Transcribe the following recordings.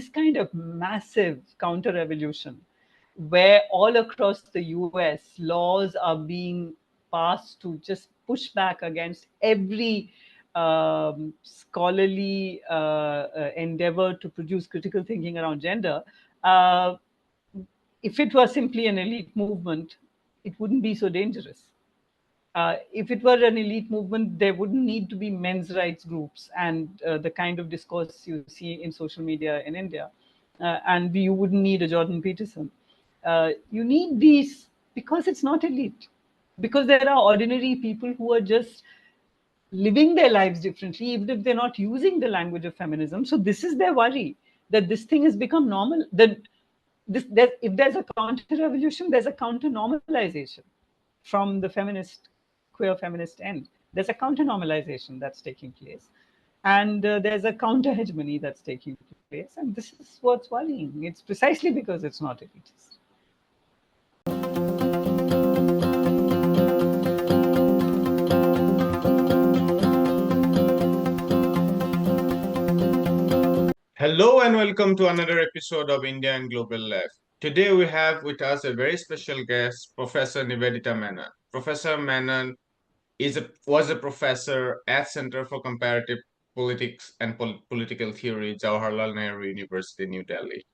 kind of massive counter-revolution where all across the US laws are being passed to just push back against every scholarly endeavor to produce critical thinking around gender. Uh, if it was simply an elite movement, it wouldn't be so dangerous. If it were an elite movement, there wouldn't need to be men's rights groups and the kind of discourse you see in social media in India. And you wouldn't need a Jordan Peterson. You need these because it's not elite, because there are ordinary people who are just living their lives differently, even if they're not using the language of feminism. So this is their worry, that this thing has become normal. That if there's a counter-revolution, there's a counter-normalization from the queer feminist end. There's a counter-normalization that's taking place. And there's a counter-hegemony that's taking place. And this is what's worrying. It's precisely because it's not elitist. Hello and welcome to another episode of India and Global Left. Today we have with us a very special guest, Professor Nivedita Menon. Professor Menon was a professor at Center for Comparative Politics and Political Theory, Jawaharlal Nehru University, New Delhi.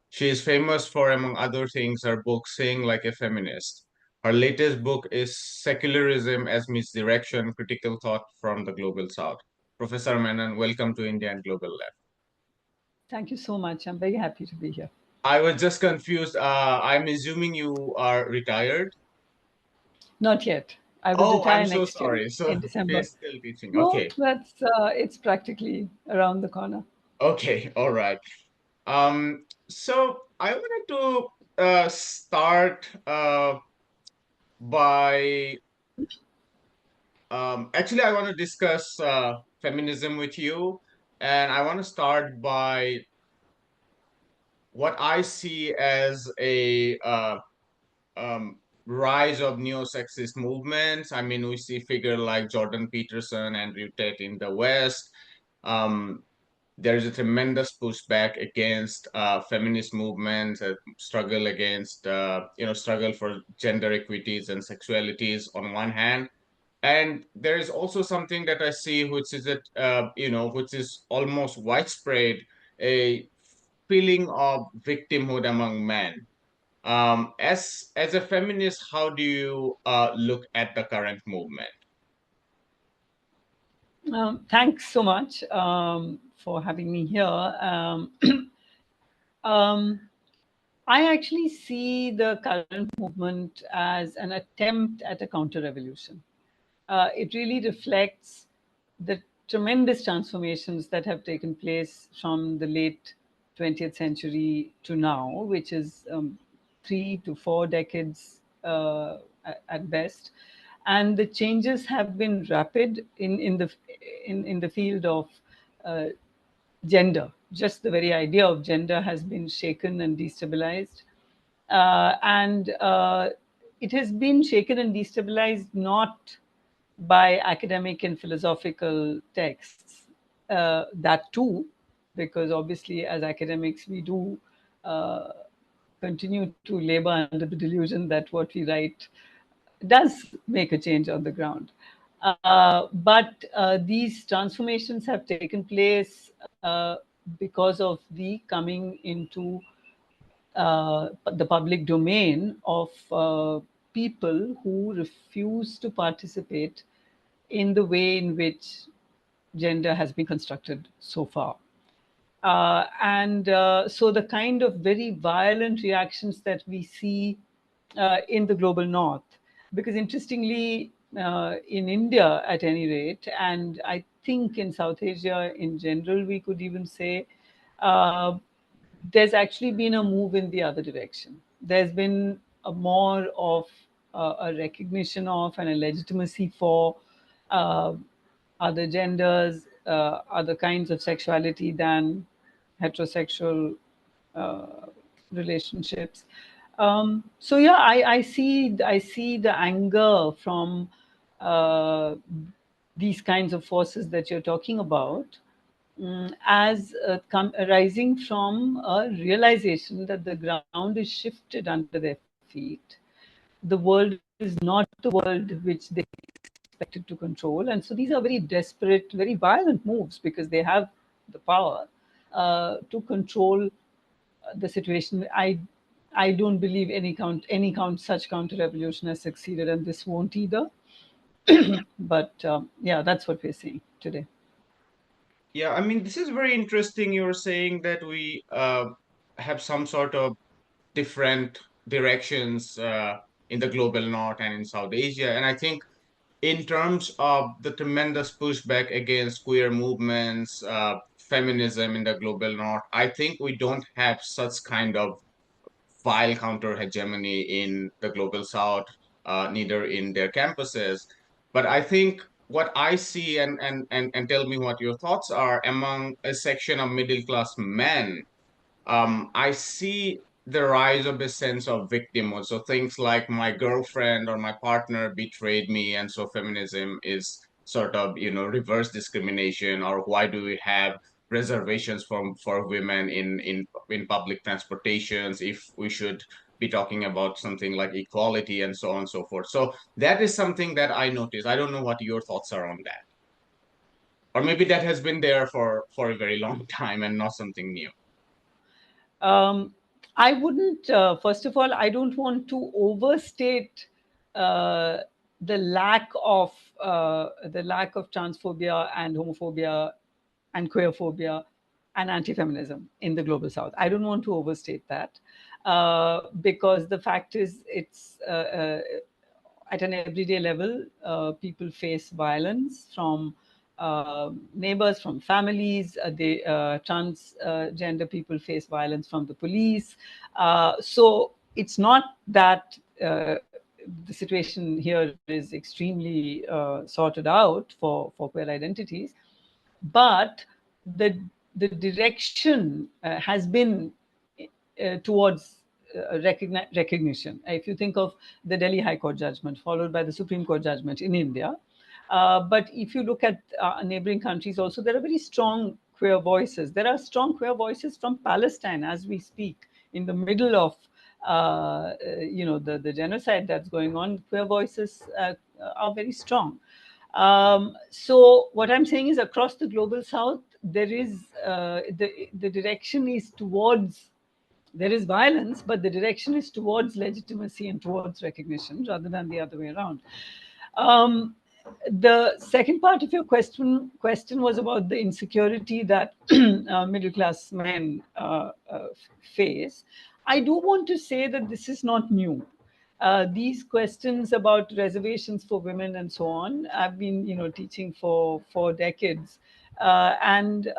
She is famous for, among other things, her book Saying Like a Feminist. Her latest book is Secularism as Misdirection, Critical Thought from the Global South. Professor Menon, welcome to India and Global Left. Thank you so much. I'm very happy to be here. I was just confused. I'm assuming you are retired? Not yet. I will retire I'm so next year sorry. So in December. you're still teaching. No, Okay. it's practically around the corner. Okay. All right. So I wanted to start by actually I want to discuss feminism with you, and I want to start by what I see as a rise of neo-sexist movements. I mean, we see figures like Jordan Peterson and Tate in the West. There is a tremendous pushback against feminist movements, struggle against, struggle for gender equities and sexualities on one hand. And there is also something that I see, which is that, which is almost widespread, a feeling of victimhood among men. As a feminist, how do you look at the current movement? Thanks so much for having me here. Um, I actually see the current movement as an attempt at a counter-revolution. It really reflects the tremendous transformations that have taken place from the late 20th century to now, which is 3 to 4 decades at best. And the changes have been rapid in the field of uh, gender. Just the very idea of gender has been shaken and destabilized. And it has been shaken and destabilized not by academic and philosophical texts. That too, because obviously, as academics, we do continue to labor under the delusion that what we write does make a change on the ground. But these transformations have taken place because of the coming into the public domain of people who refuse to participate in the way in which gender has been constructed so far. And so the kind of very violent reactions that we see in the global north, because interestingly, in India at any rate, and I think in South Asia in general, we could even say, uh, there's actually been a move in the other direction. There's been a more of a recognition of and a legitimacy for uh, other genders, other kinds of sexuality than heterosexual uh, relationships. So yeah, I see the anger from uh, these kinds of forces that you're talking about, as arising from a realization that the ground is shifted under their feet. The world is not the world which they expected to control. And so these are very desperate, very violent moves because they have the power to control the situation. I don't believe any such counter-revolution has succeeded, and this won't either. But yeah, that's what we're seeing today. Yeah, I mean, this is very interesting. You're saying that we have some sort of different directions in the global north and in South Asia. And I think in terms of the tremendous pushback against queer movements, feminism in the global north, I think we don't have such kind of vile counter hegemony in the global south, neither in their campuses. But I think what I see, and tell me what your thoughts are, among a section of middle class men, I see the rise of a sense of victimhood. So things like my girlfriend or my partner betrayed me, and so feminism is sort of, reverse discrimination. Or why do we have reservations for women in public transportations if we should be talking about something like equality and so on and so forth. So that is something that I notice. I don't know what your thoughts are on that. Or maybe that has been there for a very long time and not something new. Um, I wouldn't, first of all, I don't want to overstate uh, the lack of transphobia and homophobia and queerphobia and anti-feminism in the global south. I don't want to overstate that because the fact is it's at an everyday level, people face violence from neighbors, from families. Transgender people face violence from the police. So it's not that the situation here is extremely sorted out for queer identities, but the the direction has been towards recognition. If you think of the Delhi High Court judgment, followed by the Supreme Court judgment in India, but if you look at neighboring countries also, there are very strong queer voices. There are strong queer voices from Palestine as we speak, in the middle of the genocide that's going on. Queer voices are very strong. So what I'm saying is, across the global south, there is the direction is towards, there is violence, but the direction is towards legitimacy and towards recognition rather than the other way around. Um, the second part of your question was about the insecurity that middle class men face. I do want to say that this is not new. These questions about reservations for women and so on, I've been, teaching for decades, and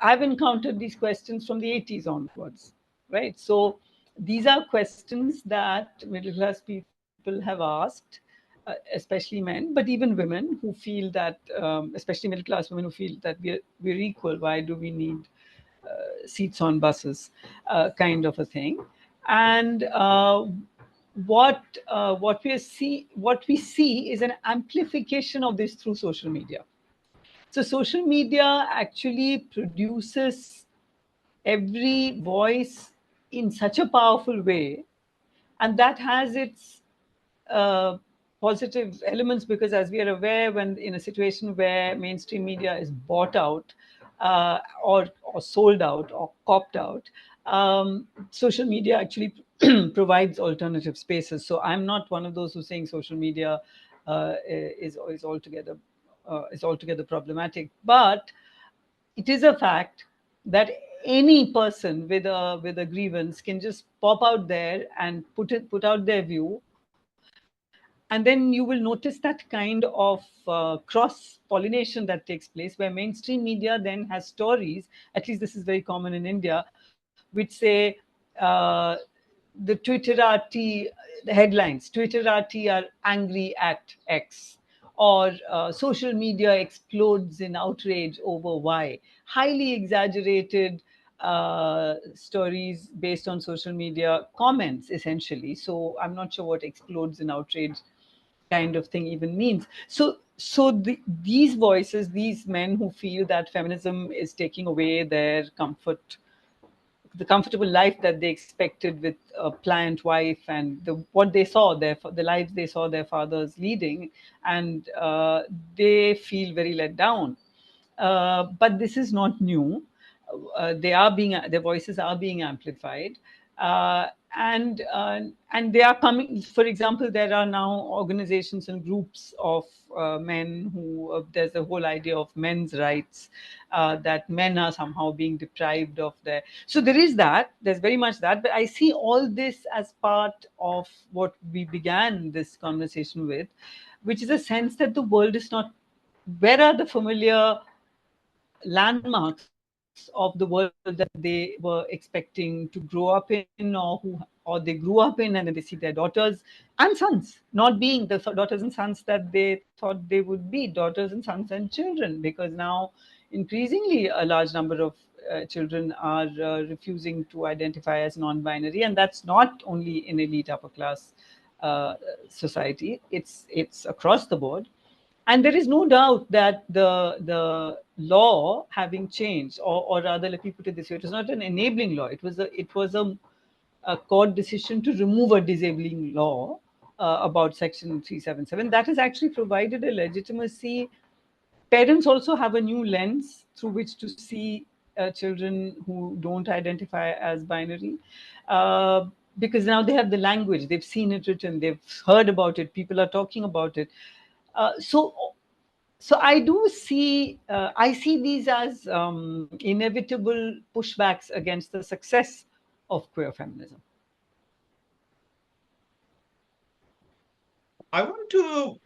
I've encountered these questions from the 80s onwards, right? So these are questions that middle class people have asked, especially men, but even women who feel that, especially middle class women who feel that we're equal. Why do we need seats on buses, kind of a thing? And what we see is an amplification of this through social media. So social media actually produces every voice in such a powerful way, and that has its uh, positive elements, because as we are aware, when in a situation where mainstream media is bought out, or sold out or copped out, social media actually provides alternative spaces. So I'm not one of those who's saying social media is altogether problematic, but it is a fact that any person with a grievance can just pop out there and put out their view, and then you will notice that kind of cross pollination that takes place, where mainstream media then has stories, at least this is very common in India, which say uh, the Twitterati, the headlines, Twitterati are angry at X, or social media explodes in outrage over Y. Highly exaggerated stories based on social media comments, essentially. So I'm not sure what explodes in outrage kind of thing even means. So So these voices, these men who feel that feminism is taking away their comfort, the comfortable life that they expected with a pliant wife, and what they saw, the lives they saw their fathers leading, and they feel very let down. But this is not new. Their voices are being amplified, uh, and they are coming. For example, there are now organizations and groups of men who there's a whole idea of men's rights, that men are somehow being deprived of their. So there is that. There's very much that. But I see all this as part of what we began this conversation with, which is a sense that the world is not. Where are the familiar landmarks of the world that they were expecting to grow up in, or they grew up in, and then they see their daughters and sons not being the daughters and sons that they thought they would be, daughters and sons and children, because now increasingly a large number of children are refusing to identify as non-binary, and that's not only in elite upper class society, it's across the board. And there is no doubt that the law having changed, or rather, let me put it this way: it was not an enabling law. It was a court decision to remove a disabling law about Section 377. That has actually provided a legitimacy. Parents also have a new lens through which to see children who don't identify as binary. Because now they have the language, they've seen it written, they've heard about it, people are talking about it. So I see these as inevitable pushbacks against the success of queer feminism. I want to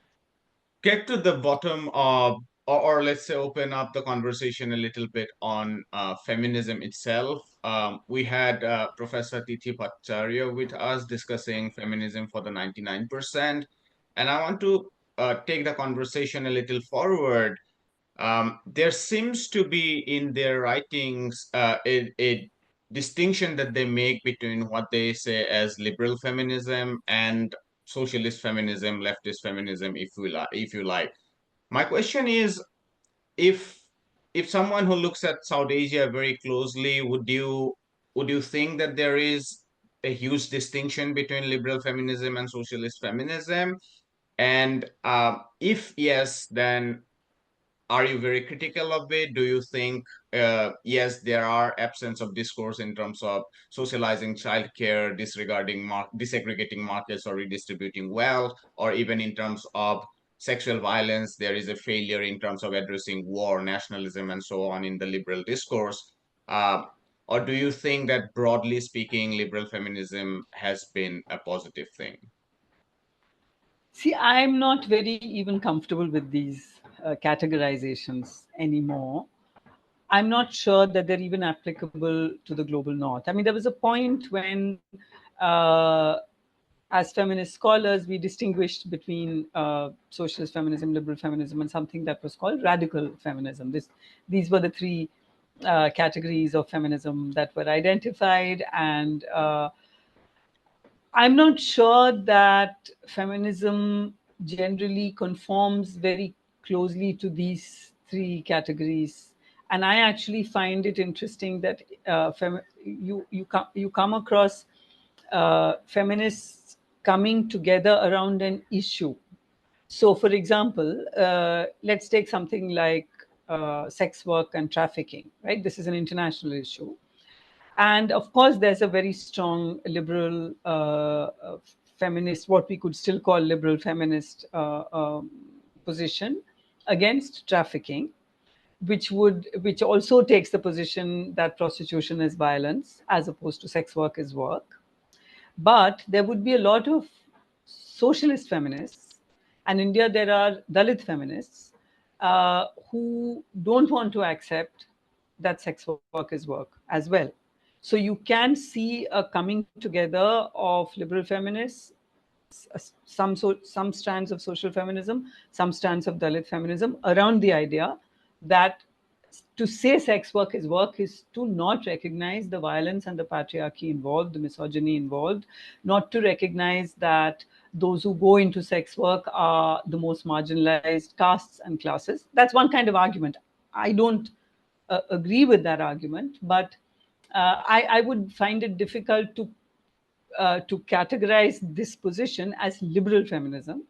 get to the bottom of, or let's say open up the conversation a little bit on feminism itself. We had Professor Tithi Bhattacharya with us discussing feminism for the 99%. And I want to take the conversation a little forward. There seems to be in their writings a distinction that they make between what they say as liberal feminism and socialist feminism, leftist feminism, if you like. My question is, if if someone who looks at South Asia very closely, would you think that there is a huge distinction between liberal feminism and socialist feminism? And if yes, then are you very critical of it? Do you think, yes, there are absence of discourse in terms of socializing childcare, disaggregating markets or redistributing wealth, or even in terms of sexual violence, there is a failure in terms of addressing war, nationalism, and so on in the liberal discourse? Uh, or do you think that broadly speaking, liberal feminism has been a positive thing? See, I'm not very even comfortable with these categorizations anymore. I'm not sure that they're even applicable to the global north. I mean, there was a point when, as feminist scholars, we distinguished between socialist feminism, liberal feminism, and something that was called radical feminism. These were the three categories of feminism that were identified, and I'm not sure that feminism generally conforms very closely to these three categories. And I actually find it interesting that you come across feminists coming together around an issue. So, for example, let's take something like sex work and trafficking, right? This is an international issue. And of course, there's a very strong liberal feminist, what we could still call liberal feminist position against trafficking, which also takes the position that prostitution is violence as opposed to sex work is work. But there would be a lot of socialist feminists, and in India there are Dalit feminists who don't want to accept that sex work is work as well. So you can see a coming together of liberal feminists, some strands of social feminism, some strands of Dalit feminism around the idea that to say sex work is to not recognize the violence and the patriarchy involved, the misogyny involved, not to recognize that those who go into sex work are the most marginalized castes and classes. That's one kind of argument. I don't agree with that argument, but I would find it difficult to categorize this position as liberal feminism,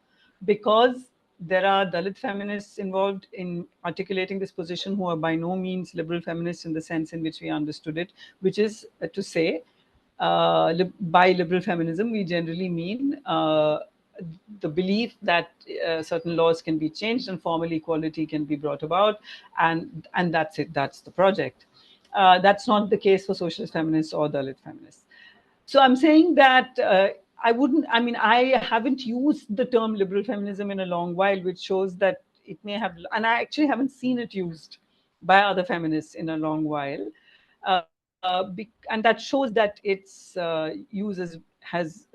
because there are Dalit feminists involved in articulating this position who are by no means liberal feminists in the sense in which we understood it, which is to say, by liberal feminism, we generally mean the belief that certain laws can be changed and formal equality can be brought about, and that's it. That's the project. That's not the case for socialist feminists or Dalit feminists. So I'm saying that I haven't used the term liberal feminism in a long while, which shows that it may have, and I actually haven't seen it used by other feminists in a long while. And that shows that its use has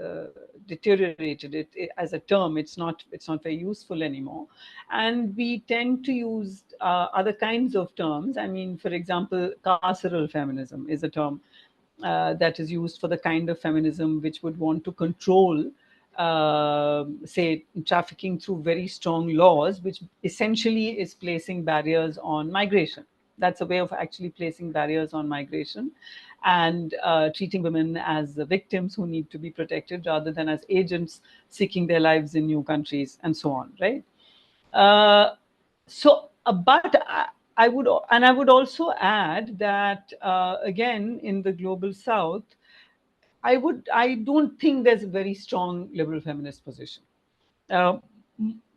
deteriorated. As a term, it's not very useful anymore, and we tend to use other kinds of terms. I mean, for example, carceral feminism is a term that is used for the kind of feminism which would want to control, say, trafficking through very strong laws, which essentially is placing barriers on migration. That's a way of actually placing barriers on migration and treating women as the victims who need to be protected rather than as agents seeking their lives in new countries and so on, right? But I would also add that again, in the global South, I don't think there's a very strong liberal feminist position. Uh,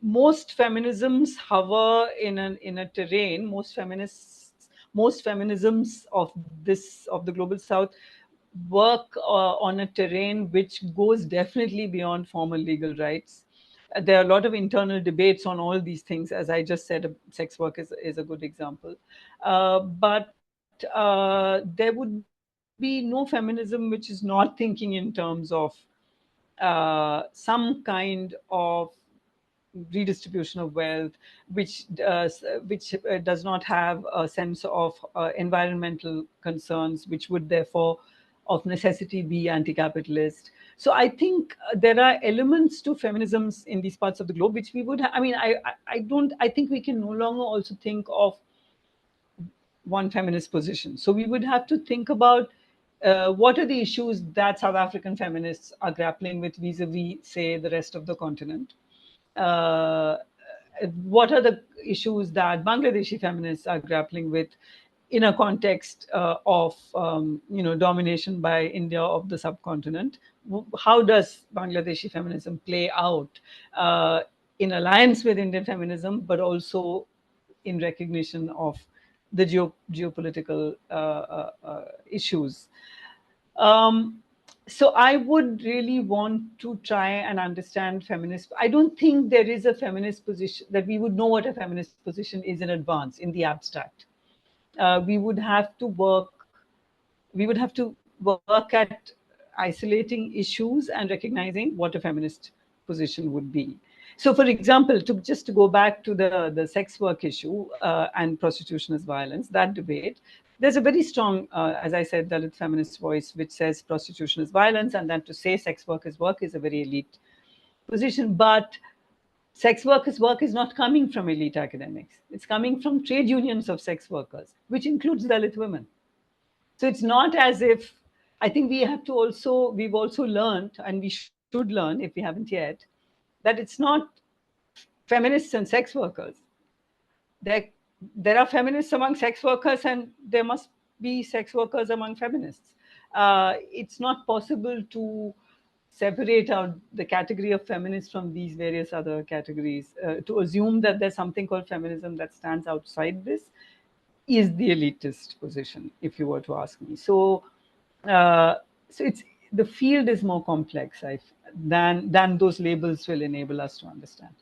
Most feminisms hover in a terrain. Most feminisms of the global South work on a terrain which goes definitely beyond formal legal rights. There are a lot of internal debates on all these things. As I just said, sex work is a good example. But there would be no feminism which is not thinking in terms of some kind of redistribution of wealth, which does not have a sense of environmental concerns, which would therefore of necessity be anti-capitalist. So I think there are elements to feminisms in these parts of the globe which we would I mean I don't I think we can no longer also think of one feminist position. So we would have to think about what are the issues that South African feminists are grappling with vis-a-vis, say, the rest of the continent. Uh, what are the issues that Bangladeshi feminists are grappling with in a context of domination by India of the subcontinent? How does Bangladeshi feminism play out in alliance with Indian feminism, but also in recognition of the geopolitical issues? Um, so I would really want to try and understand feminist. I don't think there is a feminist position that we would know what a feminist position is in advance in the abstract. We would have to work. We would have to work at isolating issues and recognizing what a feminist position would be. So, for example, to go back to the sex work issue and prostitution as violence, that debate, there's a very strong, as I said, Dalit feminist voice which says prostitution is violence, and then to say sex work is a very elite position. But sex workers' work is not coming from elite academics. It's coming from trade unions of sex workers, which includes Dalit women. So it's not as if, I think we've also learned, and we should learn if we haven't yet, that it's not feminists and sex workers. There, there are feminists among sex workers, and there must be sex workers among feminists. It's not possible to separate out the category of feminists from these various other categories. To assume that there's something called feminism that stands outside this is the elitist position, if you were to ask me. Uh, so it's the field is more complex than those labels will enable us to understand.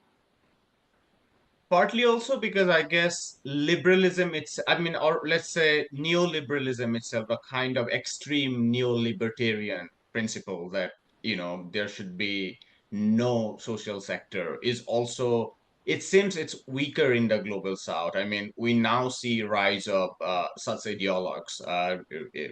Partly also because I guess liberalism, I mean, or let's say neoliberalism itself, a kind of extreme neo-libertarian principle that, there should be no social sector, is also it seems it's weaker in the global south. I mean, we now see rise of such ideologues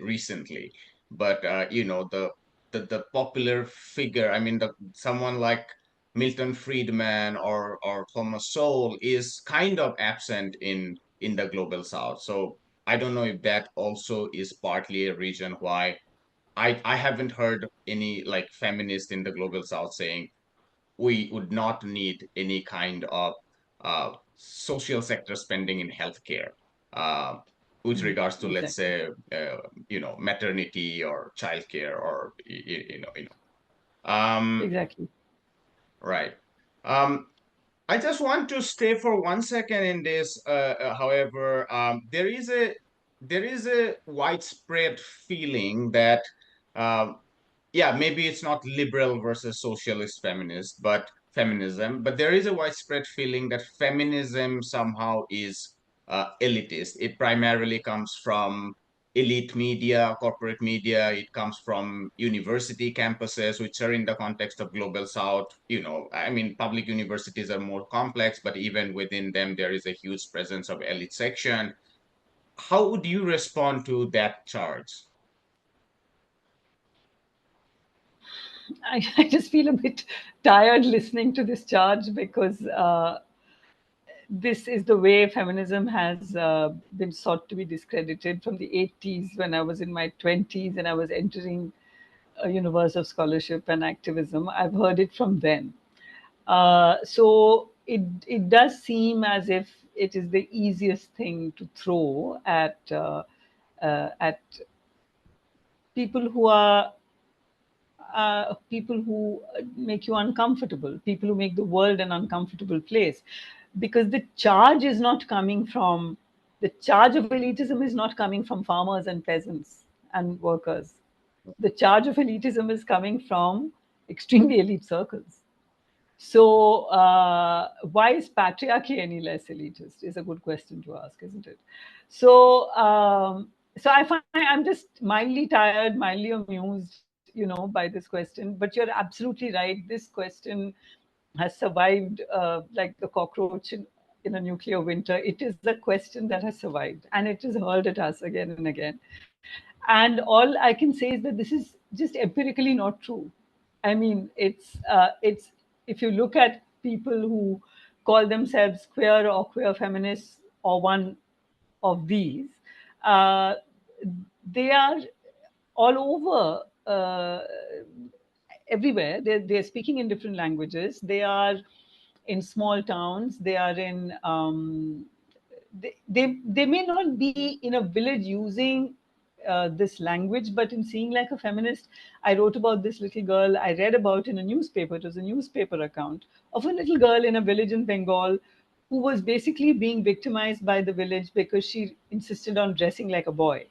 recently, but the popular figure, I mean, someone like Milton Friedman or Thomas Sowell is kind of absent in the global south. So I don't know if that also is partly a reason why I haven't heard any like feminist in the global south saying we would not need any kind of social sector spending in healthcare uh, with regards to, let's Exactly. say, maternity or childcare or Exactly. right. Um, I just want to stay for 1 second in this. However, there is a widespread feeling that um, yeah, maybe it's not liberal versus socialist feminist, but feminism. But there is a widespread feeling that feminism somehow is elitist. It primarily comes from elite media, corporate media. It comes from university campuses, which are in the context of global south. I mean, public universities are more complex, but even within them, there is a huge presence of elite section. How would you respond to that charge? I just feel a bit tired listening to this charge because this is the way feminism has been sought to be discredited from the 80s when I was in my 20s and I was entering a universe of scholarship and activism. I've heard it from then. So it does seem as if it is the easiest thing to throw at people who are people who make you uncomfortable, people who make the world an uncomfortable place. Because the charge of elitism is not coming from farmers and peasants and workers. The charge of elitism is coming from extremely elite circles. So, why is patriarchy any less elitist? Is a good question to ask, isn't it? So, so I find I'm just mildly tired, mildly amused, by this question. But you're absolutely right. This question has survived like the cockroach in a nuclear winter. It is a question that has survived, and it is hurled at us again and again. And all I can say is that this is just empirically not true. I mean, it's if you look at people who call themselves queer or queer feminists or one of these, uh, they are all over everywhere. They're speaking in different languages. They are in small towns. They are in they may not be in a village using this language, but in Seeing Like a Feminist, I wrote about this little girl I read about in a newspaper. It was a newspaper account of a little girl in a village in Bengal who was basically being victimized by the village because she insisted on dressing like a boy.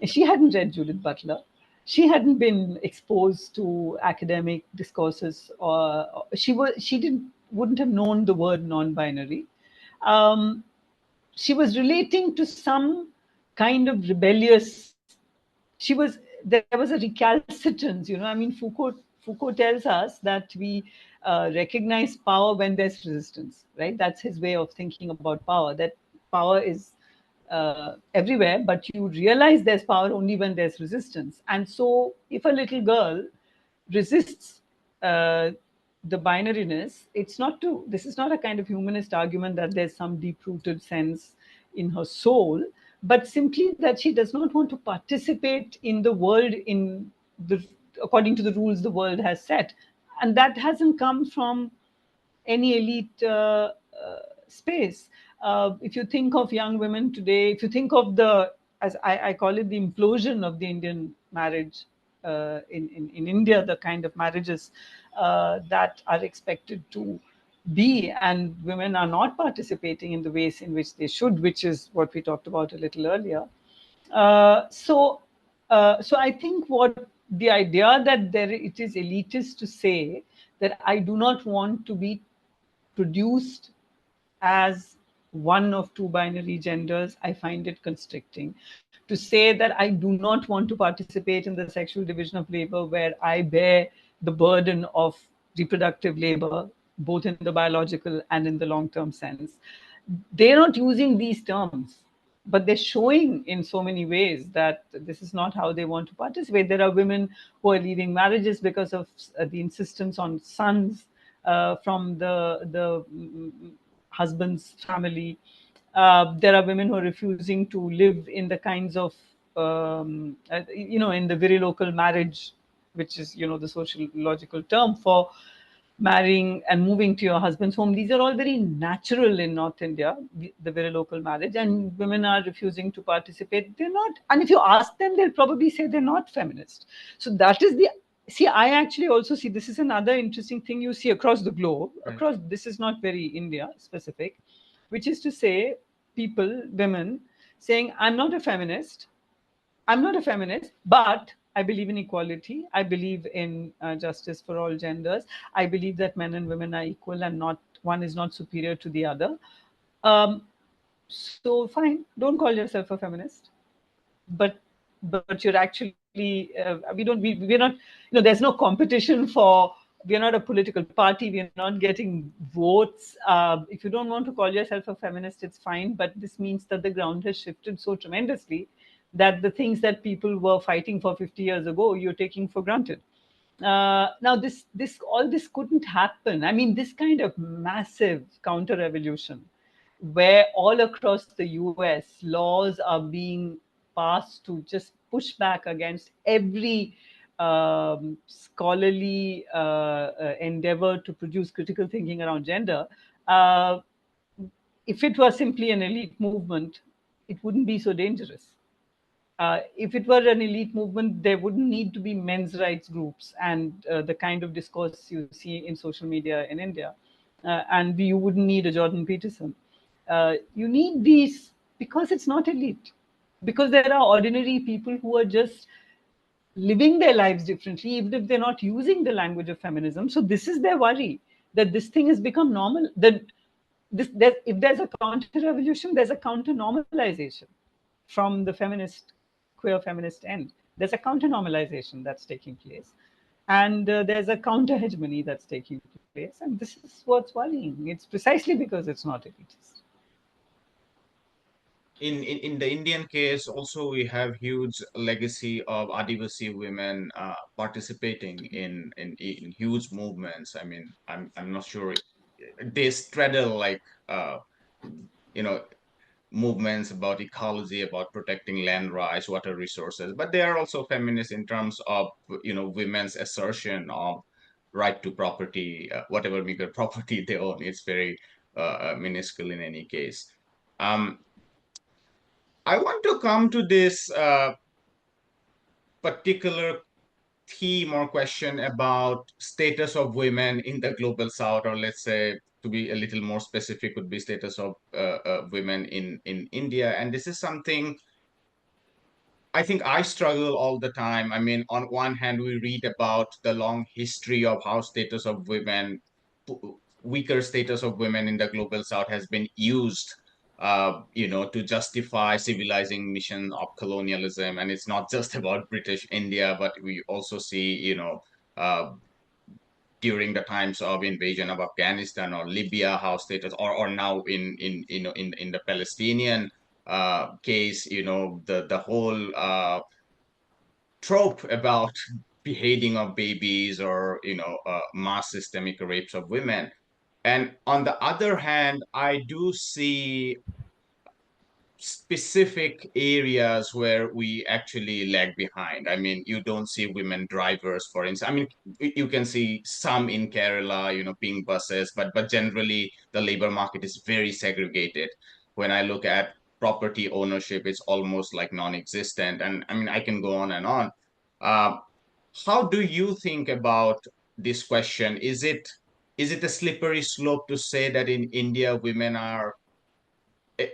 And she hadn't read Judith Butler. She hadn't been exposed to academic discourses, or she didn't wouldn't have known the word non-binary. Um, she was relating to some kind of rebellious. She was There was a recalcitrance. I mean, Foucault tells us that we recognize power when there's resistance, right? That's his way of thinking about power. That power is everywhere, but you realize there's power only when there's resistance. And so, if a little girl resists uh, the binariness, this is not a kind of humanist argument that there's some deep rooted sense in her soul, but simply that she does not want to participate in the world the according to the rules the world has set. And that hasn't come from any elite space. If you think of young women today, if you think of as I call it, the implosion of the Indian marriage in India, the kind of marriages that are expected to be, and women are not participating in the ways in which they should, which is what we talked about a little earlier. So I think what the idea that it is elitist to say that I do not want to be produced as one of two binary genders, I find it constricting. To say that I do not want to participate in the sexual division of labor where I bear the burden of reproductive labor, both in the biological and in the long-term sense. They're not using these terms, but they're showing in so many ways that this is not how they want to participate. There are women who are leaving marriages because of the insistence on sons from the husband's family. There are women who are refusing to live in the kinds of, in the very local marriage, which is, the sociological term for marrying and moving to your husband's home. These are all very natural in North India, the very local marriage, and women are refusing to participate. They're not, and if you ask them, they'll probably say they're not feminist. So that is the, see, I actually also see this is another interesting thing you see across the globe, across, this is not very India specific, which is to say people, women saying, I'm not a feminist, but I believe in equality. I believe in justice for all genders. I believe that men and women are equal and not one is not superior to the other. So fine, don't call yourself a feminist, but you're actually we're not, there's no competition for, we're not a political party, we're not getting votes. If you don't want to call yourself a feminist, it's fine, but this means that the ground has shifted so tremendously that the things that people were fighting for 50 years ago, you're taking for granted. Now all this couldn't happen. I mean, this kind of massive counter revolution where all across the US laws are being passed to just push back against every scholarly endeavor to produce critical thinking around gender. uh, if it was simply an elite movement, it wouldn't be so dangerous. If it were an elite movement, there wouldn't need to be men's rights groups and the kind of discourse you see in social media in India. And you wouldn't need a Jordan Peterson. You need these because it's not elite, because there are ordinary people who are just living their lives differently, even if they're not using the language of feminism. So this is their worry, that this thing has become normal. That if there's a counter revolution, there's a counter normalization from the queer feminist end. There's a counter normalization that's taking place, and there's a counter hegemony that's taking place, and this is what's worrying. It's precisely because it's not elitist. In the Indian case, also we have huge legacy of Adivasi women participating in huge movements. I mean, I'm not sure they straddle like you know movements about ecology, about protecting land rights, water resources, but they are also feminists in terms of women's assertion of right to property, whatever meager property they own. It's very minuscule in any case. I want to come to this particular theme or question about status of women in the global south, or let's say, to be a little more specific, would be status of women in India. And this is something I think I struggle all the time. I mean, on one hand, we read about the long history of how status of women, weaker status of women in the global south has been used, to justify civilizing mission of colonialism. And it's not just about British India, but we also see, uh, during the times of invasion of Afghanistan or Libya, how status, or now in the Palestinian case, the whole trope about beheading of babies or mass systemic rapes of women. And on the other hand, I do see specific areas where we actually lag behind. I mean, you don't see women drivers, for instance. I mean, you can see some in Kerala, pink buses, but generally the labor market is very segregated. When I look at property ownership, it's almost like non-existent. And I mean, I can go on and on. Uh, how do you think about this question? Is it a slippery slope to say that in India women are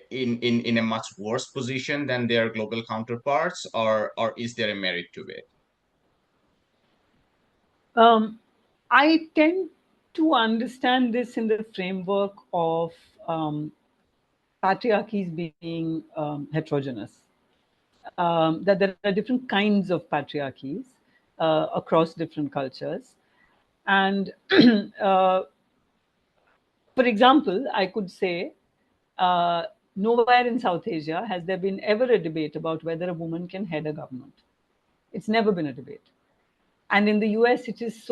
in a much worse position than their global counterparts, or is there a merit to it? I tend to understand this in the framework of patriarchies being heterogeneous. That there are different kinds of patriarchies across different cultures. And For example, I could say, nowhere in South Asia has there been ever a debate about whether a woman can head a government. It's never been a debate. And in the US, it's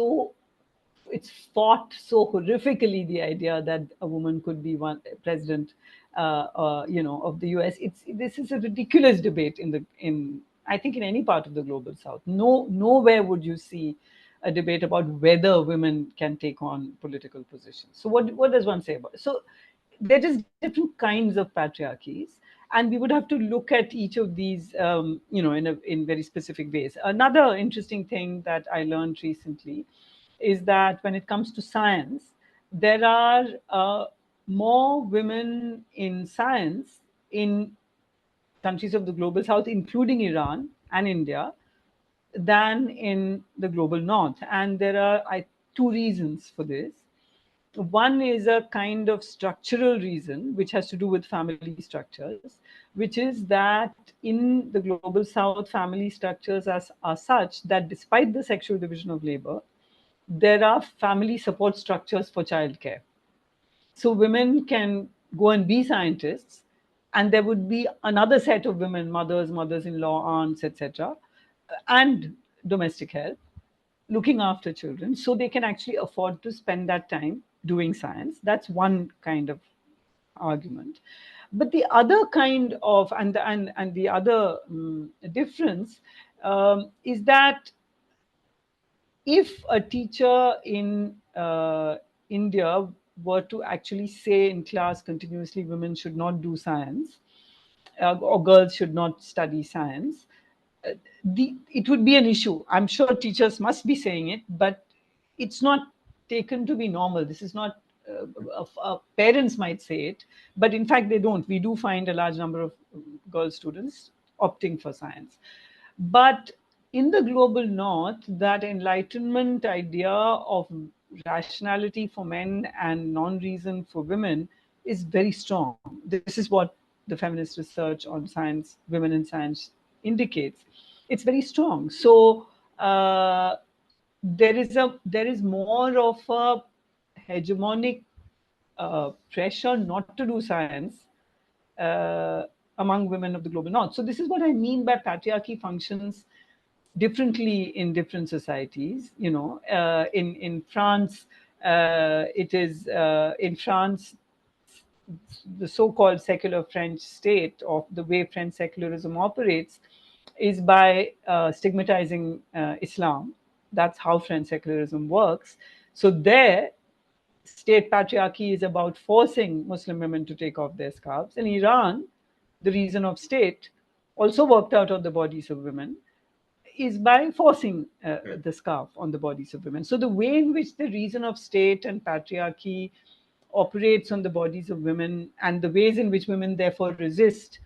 fought so horrifically, the idea that a woman could be one president, of the US. This is a ridiculous debate in I think in any part of the global South. Nowhere would you see a debate about whether women can take on political positions. So what does one say about it? So they're just different kinds of patriarchies, and we would have to look at each of these, in very specific ways. Another interesting thing that I learned recently is that when it comes to science, there are more women in science in countries of the global South, including Iran and India, than in the global North. And there are two reasons for this. One is a kind of structural reason, which has to do with family structures, which is that in the global South, family structures are such that despite the sexual division of labor, there are family support structures for childcare. So women can go and be scientists, and there would be another set of women, mothers, mothers-in-law, aunts, etc., and domestic help looking after children, so they can actually afford to spend that time doing science. That's one kind of argument. But the other kind of, and the other difference is that if a teacher in India were to actually say in class continuously, women should not do science, or girls should not study science, it would be an issue. I'm sure teachers must be saying it, but it's not taken to be normal. This is not, parents might say it, but in fact they don't. We do find a large number of girl students opting for science. But in the global North, that enlightenment idea of rationality for men and non-reason for women is very strong. This is what the feminist research on science, women in science, indicates. It's very strong. So there is more of a hegemonic pressure not to do science among women of the global North. So this is what I mean by patriarchy functions differently in different societies. In France, it is in France, the so-called secular French state, of the way French secularism operates, is by stigmatizing Islam. That's how French secularism works. So there, state patriarchy is about forcing Muslim women to take off their scarves. In Iran, the reason of state, also worked out on the bodies of women, is by forcing the scarf on the bodies of women. So the way in which the reason of state and patriarchy operates on the bodies of women, and the ways in which women therefore resist,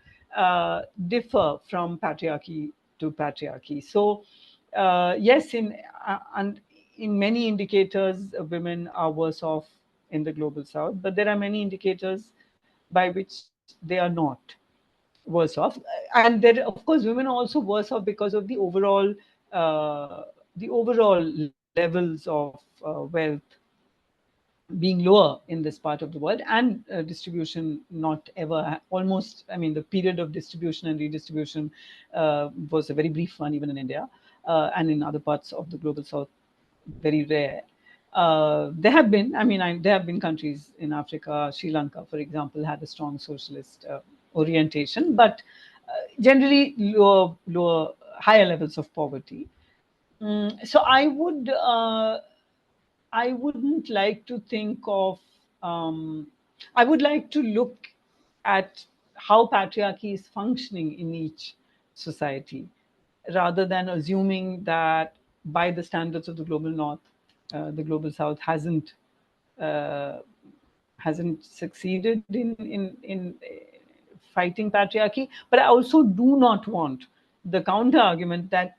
differ from patriarchy to patriarchy. So yes, and in many indicators, women are worse off in the global South, but there are many indicators by which they are not worse off. And there, of course, women are also worse off because of the overall levels of wealth being lower in this part of the world, and distribution not ever, almost, I mean, the period of distribution and redistribution was a very brief one, even in India, and in other parts of the global South, very rare. There have been, there have been countries in Africa. Sri Lanka, for example, had a strong socialist orientation, but generally higher levels of poverty. So I wouldn't like to think of, I would like to look at how patriarchy is functioning in each society, rather than assuming that by the standards of the global North, the global South uh, hasn't succeeded in fighting patriarchy. But I also do not want the counter argument that,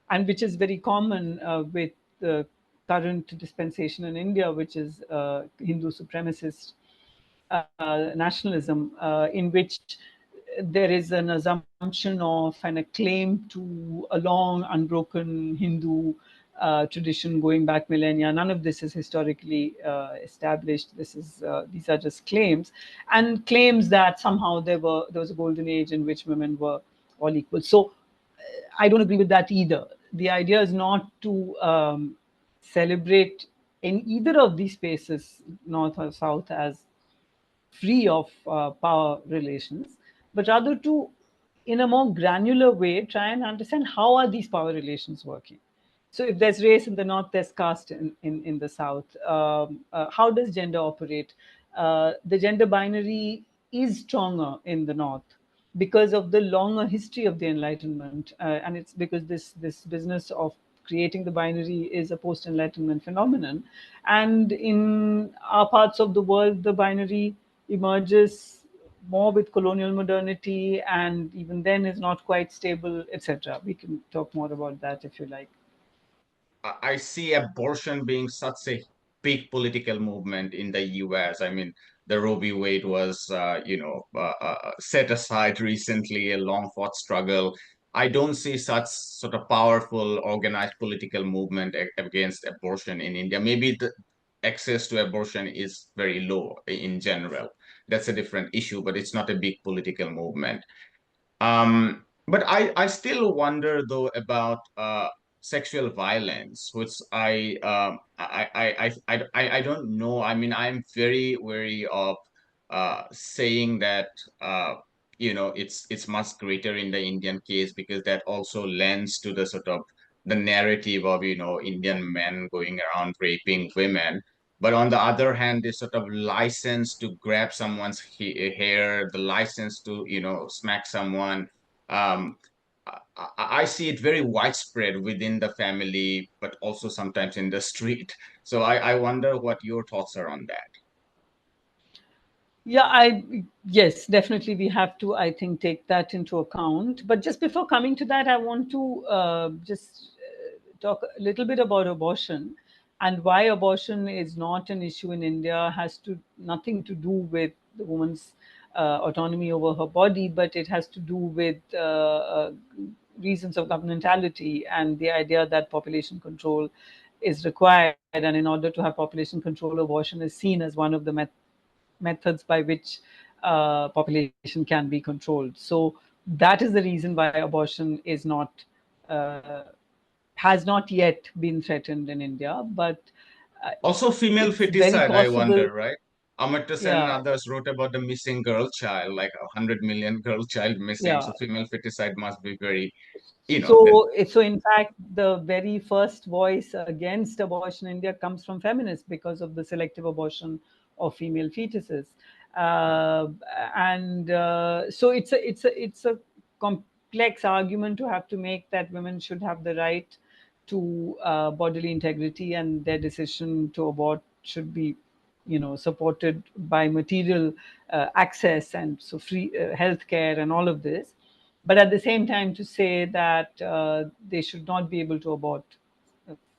and which is very common with the current dispensation in India, which is Hindu supremacist nationalism, in which there is an assumption of and a claim to a long, unbroken Hindu tradition going back millennia. None of this is historically established. These are just claims, and claims that somehow there was a golden age in which women were all equal. So I don't agree with that either. The idea is not to celebrate in either of these spaces, north or south, as free of power relations, but rather to, in a more granular way, try and understand how are these power relations working. So if there's race in the north, there's caste in the south. How does gender operate? The gender binary is stronger in the north because of the longer history of the Enlightenment, and it's because this business of creating the binary is a post-Enlightenment phenomenon, and in our parts of the world, the binary emerges more with colonial modernity, and even then is not quite stable, etc. We can talk more about that if you like. I see abortion being such a big political movement in the US. I mean, the Roe v. Wade was, set aside recently, a long fought struggle. I don't see such sort of powerful, organized political movement against abortion in India. Maybe the access to abortion is very low in general. That's a different issue, but it's not a big political movement. But I still wonder though about sexual violence, which I don't know. I mean, I'm very wary of saying that it's much greater in the Indian case, because that also lends to the sort of the narrative of Indian men going around raping women. But on the other hand, this sort of license to grab someone's hair, the license to, smack someone, um, I see it very widespread within the family, but also sometimes in the street. So I wonder what your thoughts are on that. Yeah, yes, definitely we have to, I think, take that into account. But just before coming to that, I want to just talk a little bit about abortion, and why abortion is not an issue in India has to nothing to do with the woman's autonomy over her body, but it has to do with reasons of governmentality and the idea that population control is required. And in order to have population control, abortion is seen as one of the methods by which population can be controlled. So that is the reason why abortion is not has not yet been threatened in India, but Also, female it's very feticide, I possible. wonder, right? Amartya Sen and Yeah, others wrote about the missing girl child, like 100 million girl child missing. yeah. So female feticide must be very, that. So in fact, the very first voice against abortion in India comes from feminists because of the selective abortion of female fetuses, uh, and so it's a complex argument to have to make that women should have the right to bodily integrity, and their decision to abort should be, supported by material access, and so free healthcare and all of this, but at the same time to say that they should not be able to abort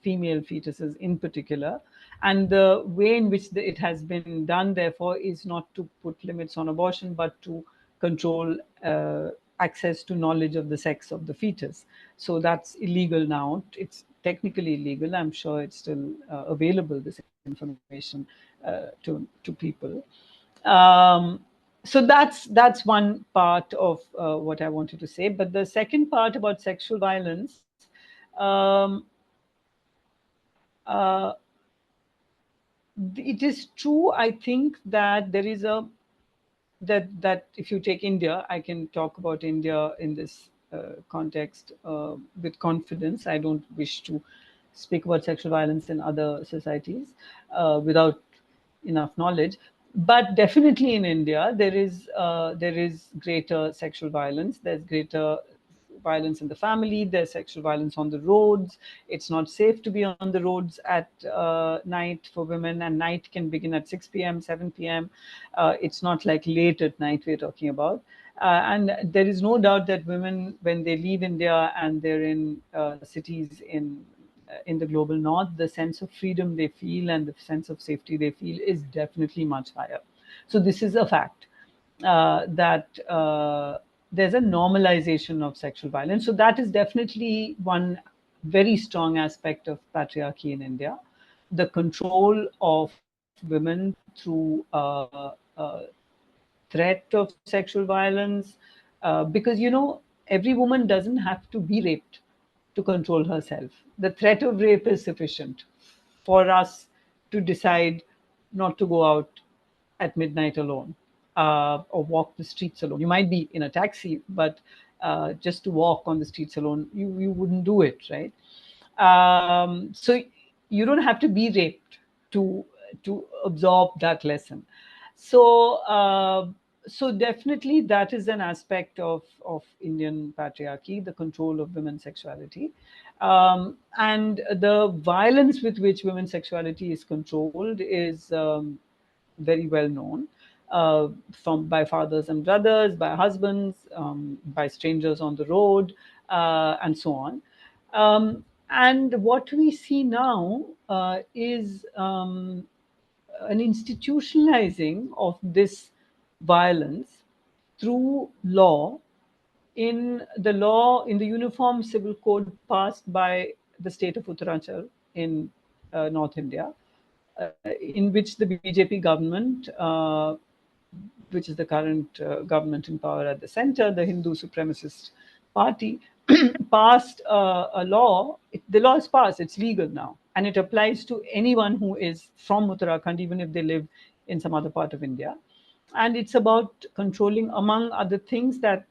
female fetuses in particular. And the way in which it has been done, therefore, is not to put limits on abortion, but to control access to knowledge of the sex of the fetus. So that's illegal now. It's technically illegal. I'm sure it's still available, this information, to people. So that's one part of what I wanted to say. But the second part about sexual violence, um, uh, it is true. I think that there is a that if you take India, I can talk about India in this context with confidence. I don't wish to speak about sexual violence in other societies without enough knowledge. But definitely in India, there is greater sexual violence. There's greater violence in the family. There's sexual violence on the roads. It's not safe to be on the roads at night for women, and night can begin at 6 p.m., 7 p.m. It's not like late at night we're talking about. And there is no doubt that women, when they leave India and they're in cities in the global north, the sense of freedom they feel and the sense of safety they feel is definitely much higher. So this is a fact that there's a normalization of sexual violence. So that is definitely one very strong aspect of patriarchy in India, the control of women through threat of sexual violence, because every woman doesn't have to be raped to control herself. The threat of rape is sufficient for us to decide not to go out at midnight alone, or walk the streets alone. You might be in a taxi, but just to walk on the streets alone, you wouldn't do it, right? So you don't have to be raped to absorb that lesson. So so definitely that is an aspect of Indian patriarchy, the control of women's sexuality, and the violence with which women's sexuality is controlled is very well known, from by fathers and brothers, by husbands, by strangers on the road, and so on. And what we see now is an institutionalizing of this violence through law, in the Uniform Civil Code passed by the state of Uttarakhand in North India, in which the BJP government, which is the current government in power at the center, the Hindu supremacist party, passed a law. The law is passed, it's legal now, and it applies to anyone who is from Uttarakhand, even if they live in some other part of India. And it's about controlling, among other things, that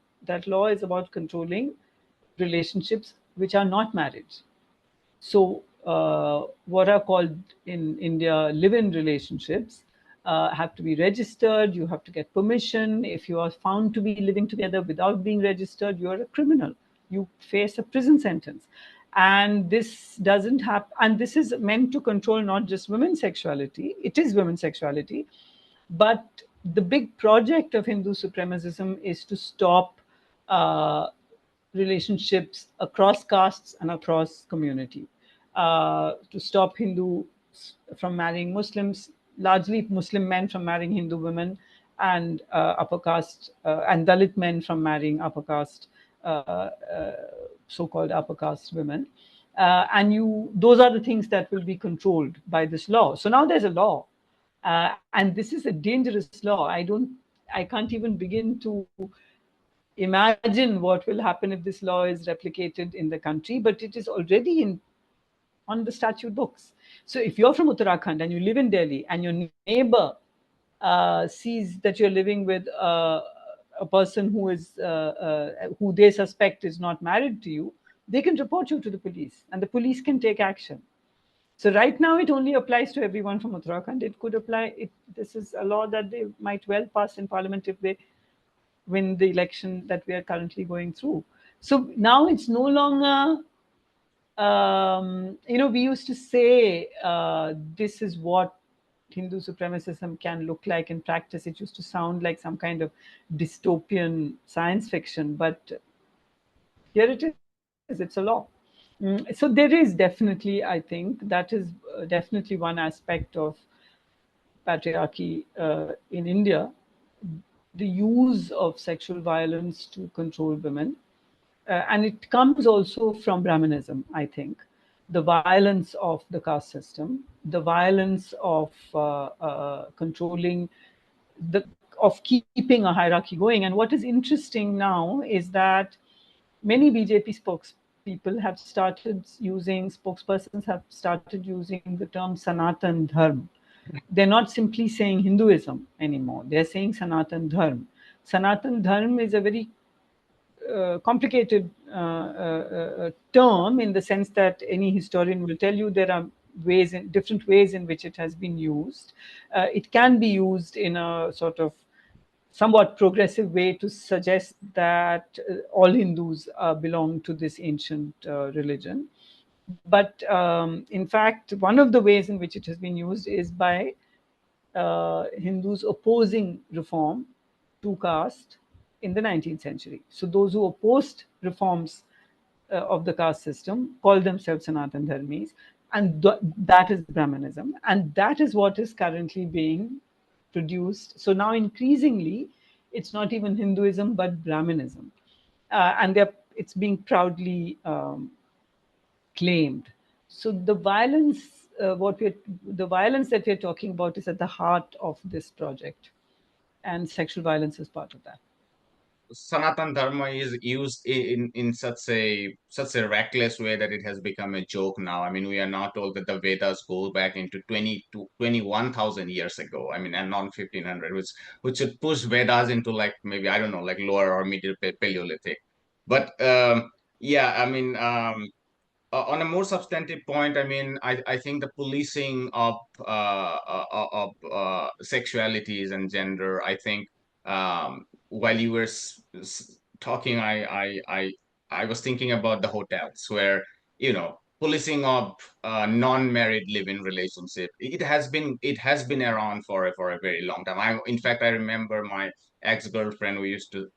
law is about controlling relationships which are not marriage. So, what are called in India live-in relationships have to be registered. You have to get permission. If you are found to be living together without being registered, you are a criminal. You face a prison sentence. And this doesn't happen. And this is meant to control not just women's sexuality. It is women's sexuality, but the big project of Hindu supremacism is to stop relationships across castes and across community, to stop Hindus from marrying Muslims, largely Muslim men from marrying Hindu women, and upper caste and Dalit men from marrying upper caste, so-called upper caste women. And those are the things that will be controlled by this law. So now there's a law, and this is a dangerous law. I can't even begin to imagine what will happen if this law is replicated in the country, but it is already on the statute books. So if you're from Uttarakhand and you live in Delhi, and your neighbor sees that you're living with a person who they suspect is not married to you, they can report you to the police, and the police can take action. So right now, it only applies to everyone from Uttarakhand. It could apply. This is a law that they might well pass in Parliament if they win the election that we are currently going through. So now it's no longer, we used to say this is what Hindu supremacism can look like in practice. It used to sound like some kind of dystopian science fiction, but here it is, it's a law. So there is definitely, I think, that is definitely one aspect of patriarchy in India, the use of sexual violence to control women. And it comes also from Brahmanism, I think. The violence of the caste system, the violence of controlling, of keeping a hierarchy going. And what is interesting now is that many BJP spokespersons have started using the term Sanatan Dharma. They're not simply saying Hinduism anymore. They're saying Sanatan Dharma. Sanatan Dharma is a very complicated term, in the sense that any historian will tell you there are different ways in which it has been used. It can be used in a sort of somewhat progressive way to suggest that all Hindus belong to this ancient religion. But in fact, one of the ways in which it has been used is by Hindus opposing reform to caste in the 19th century. So those who opposed reforms of the caste system call themselves Sanatan Dharmis, and that is Brahmanism, and that is what is currently being produced. So now increasingly, it's not even Hinduism but Brahmanism, and it's being proudly claimed. So the violence, the violence that we're talking about is at the heart of this project, and sexual violence is part of that. Sanatan Dharma is used in such a reckless way that it has become a joke now. I mean, we are now told that the Vedas go back into 21,000 years ago. I mean, and not 1500, which should push Vedas into like maybe, I don't know, like lower or middle Paleolithic. But yeah, I mean, on a more substantive point, I mean, I think the policing of sexualities and gender, I think while you were talking, I was thinking about the hotels where, policing of non-married live-in relationship. It has been around for a very long time. In fact, I remember my ex-girlfriend. We used to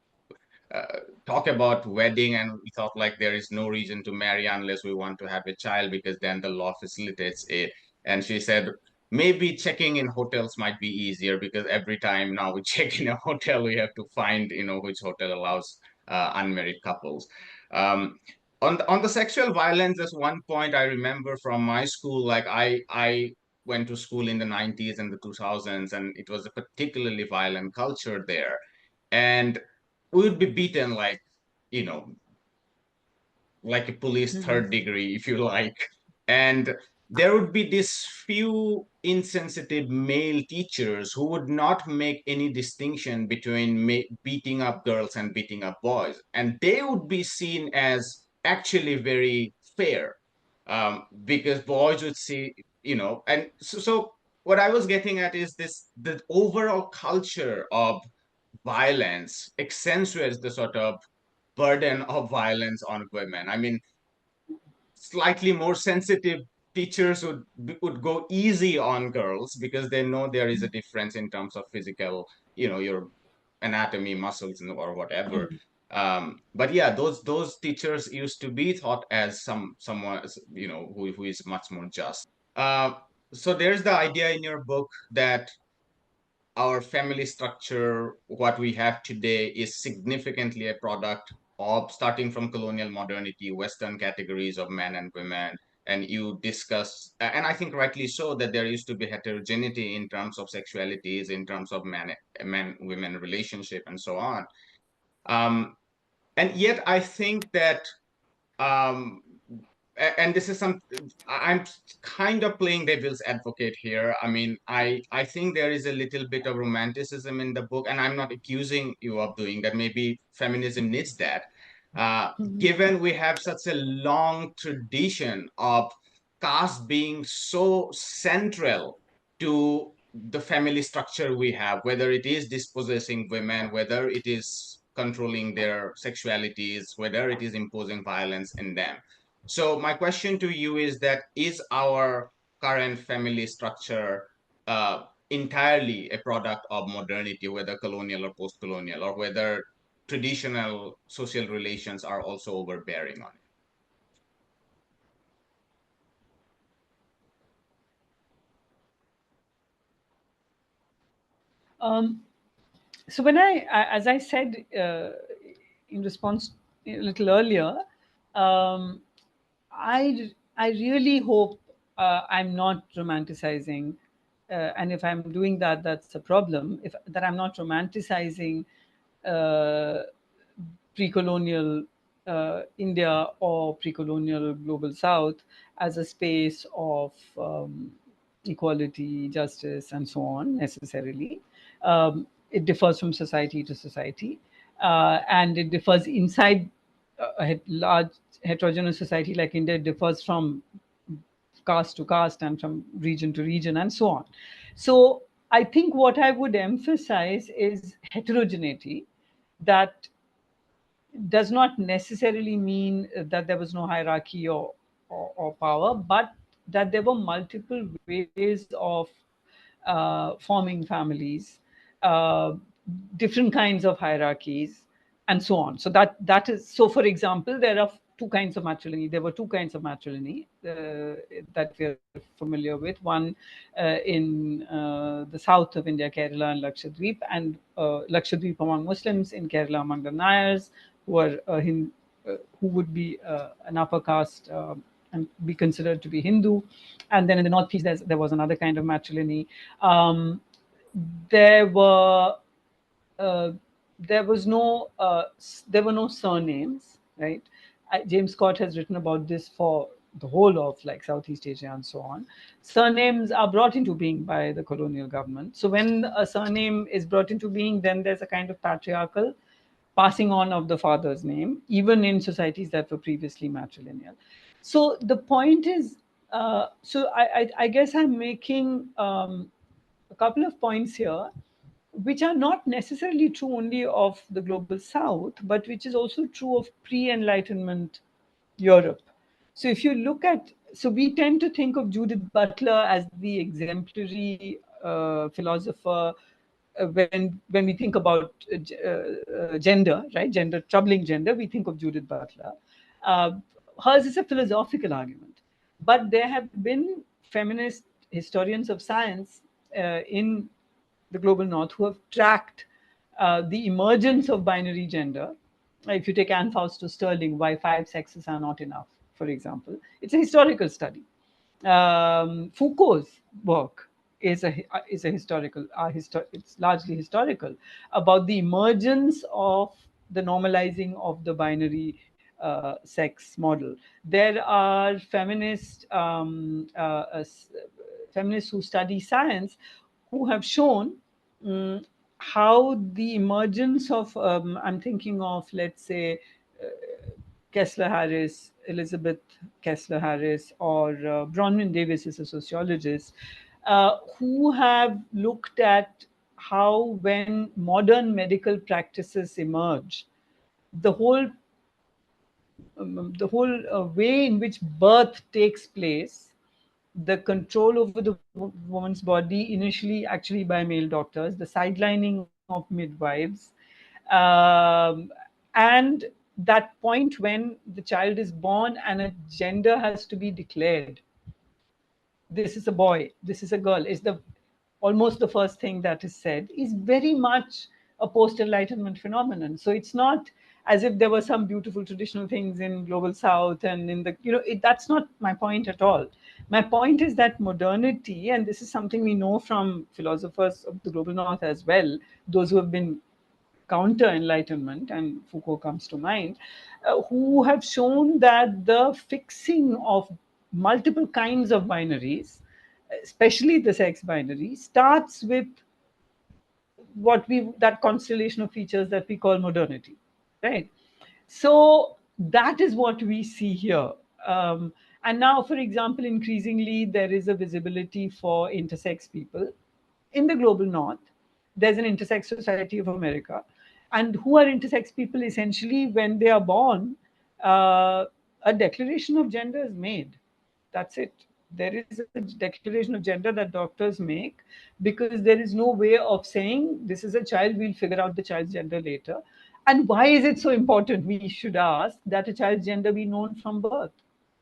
talk about wedding, and we thought like there is no reason to marry unless we want to have a child, because then the law facilitates it. And she said maybe checking in hotels might be easier, because every time now we check in a hotel we have to find which hotel allows unmarried couples. On the sexual violence, there's one point I remember from my school. Like I went to school in the 90s and the 2000s, and it was a particularly violent culture there. And we would be beaten you know like a police third degree, if you like. And there would be these few insensitive male teachers who would not make any distinction between beating up girls and beating up boys, and they would be seen as actually very fair, because boys would see, and so what I was getting at is this: the overall culture of violence accentuates the sort of burden of violence on women. I mean, slightly more sensitive teachers would go easy on girls because they know there is a difference in terms of physical, your anatomy, muscles, or whatever. But yeah, those teachers used to be thought as someone, who is much more just. Uh, so there's the idea in your book that our family structure, what we have today, is significantly a product of starting from colonial modernity, Western categories of men and women. And you discuss, and I think rightly so, that there used to be heterogeneity in terms of sexualities, in terms of man-women relationship, and so on. And yet, I think that um, and this is I'm kind of playing devil's advocate here. I mean, I think there is a little bit of romanticism in the book, and I'm not accusing you of doing that. Maybe feminism needs that. Given we have such a long tradition of caste being so central to the family structure we have, whether it is dispossessing women, whether it is controlling their sexualities, whether it is imposing violence in them. So my question to you is that, is our current family structure entirely a product of modernity, whether colonial or post-colonial, or whether traditional social relations are also overbearing on it? So as I said in response a little earlier, um, I really hope I'm not romanticizing, and if I'm doing that, that's a problem. If that I'm not romanticizing uh, pre-colonial India or pre-colonial global South as a space of equality, justice, and so on necessarily. It differs from society to society, and it differs inside a large heterogeneous society like India. It differs from caste to caste and from region to region and so on. So I think what I would emphasize is heterogeneity, that does not necessarily mean that there was no hierarchy or power, but that there were multiple ways of forming families, uh, different kinds of hierarchies, and so on. So that is so. For example, there are two kinds of matrilineal. There were two kinds of matrilineal that we're familiar with. One in the south of India, Kerala and Lakshadweep, and Lakshadweep among Muslims, in Kerala among the Nayars, who are who would be an upper caste and be considered to be Hindu. And then in the Northeast, there was another kind of matrilineal. There were uh, there was no there were no surnames, right? James Scott has written about this for the whole of like Southeast Asia and so on. Surnames are brought into being by the colonial government. So when a surname is brought into being, then there's a kind of patriarchal passing on of the father's name, even in societies that were previously matrilineal. So the point is, I guess I'm making a couple of points here, which are not necessarily true only of the global south, but which is also true of pre-Enlightenment Europe. So if you look at, so we tend to think of Judith Butler as the exemplary philosopher when we think about gender, right? Gender, troubling gender, we think of Judith Butler. Uh, Hers is a philosophical argument, but there have been feminist historians of science in the global north who have tracked the emergence of binary gender. If you take Anne Fausto Sterling, Why Five Sexes Are Not Enough, for example, it's a historical study. Foucault's work is a historical, it's largely historical, about the emergence of the normalizing of the binary sex model. There are feminists who study science who have shown how the emergence of, I'm thinking of, let's say, Kessler Harris, Elizabeth Kessler Harris, or Bronwyn Davis is a sociologist, who have looked at how, when modern medical practices emerge, the whole way in which birth takes place, the control over the woman's body, initially actually by male doctors, the sidelining of midwives, um, and that point when the child is born and a gender has to be declared. This is a boy, this is a girl, is the almost the first thing that is said, is very much a post-enlightenment phenomenon. So it's not as if there were some beautiful traditional things in global south and in the, that's not my point at all. My point is that modernity, and this is something we know from philosophers of the global north as well, those who have been counter enlightenment, and Foucault comes to mind, who have shown that the fixing of multiple kinds of binaries, especially the sex binary, starts with that constellation of features that we call modernity, right? So that is what we see here. And now, for example, increasingly there is a visibility for intersex people in the global north. There's an intersex society of America, and who are intersex people? Essentially, when they are born, a declaration of gender is made. That's it. There is a declaration of gender that doctors make, because there is no way of saying this is a child, we'll figure out the child's gender later. And why is it so important, we should ask, that a child's gender be known from birth?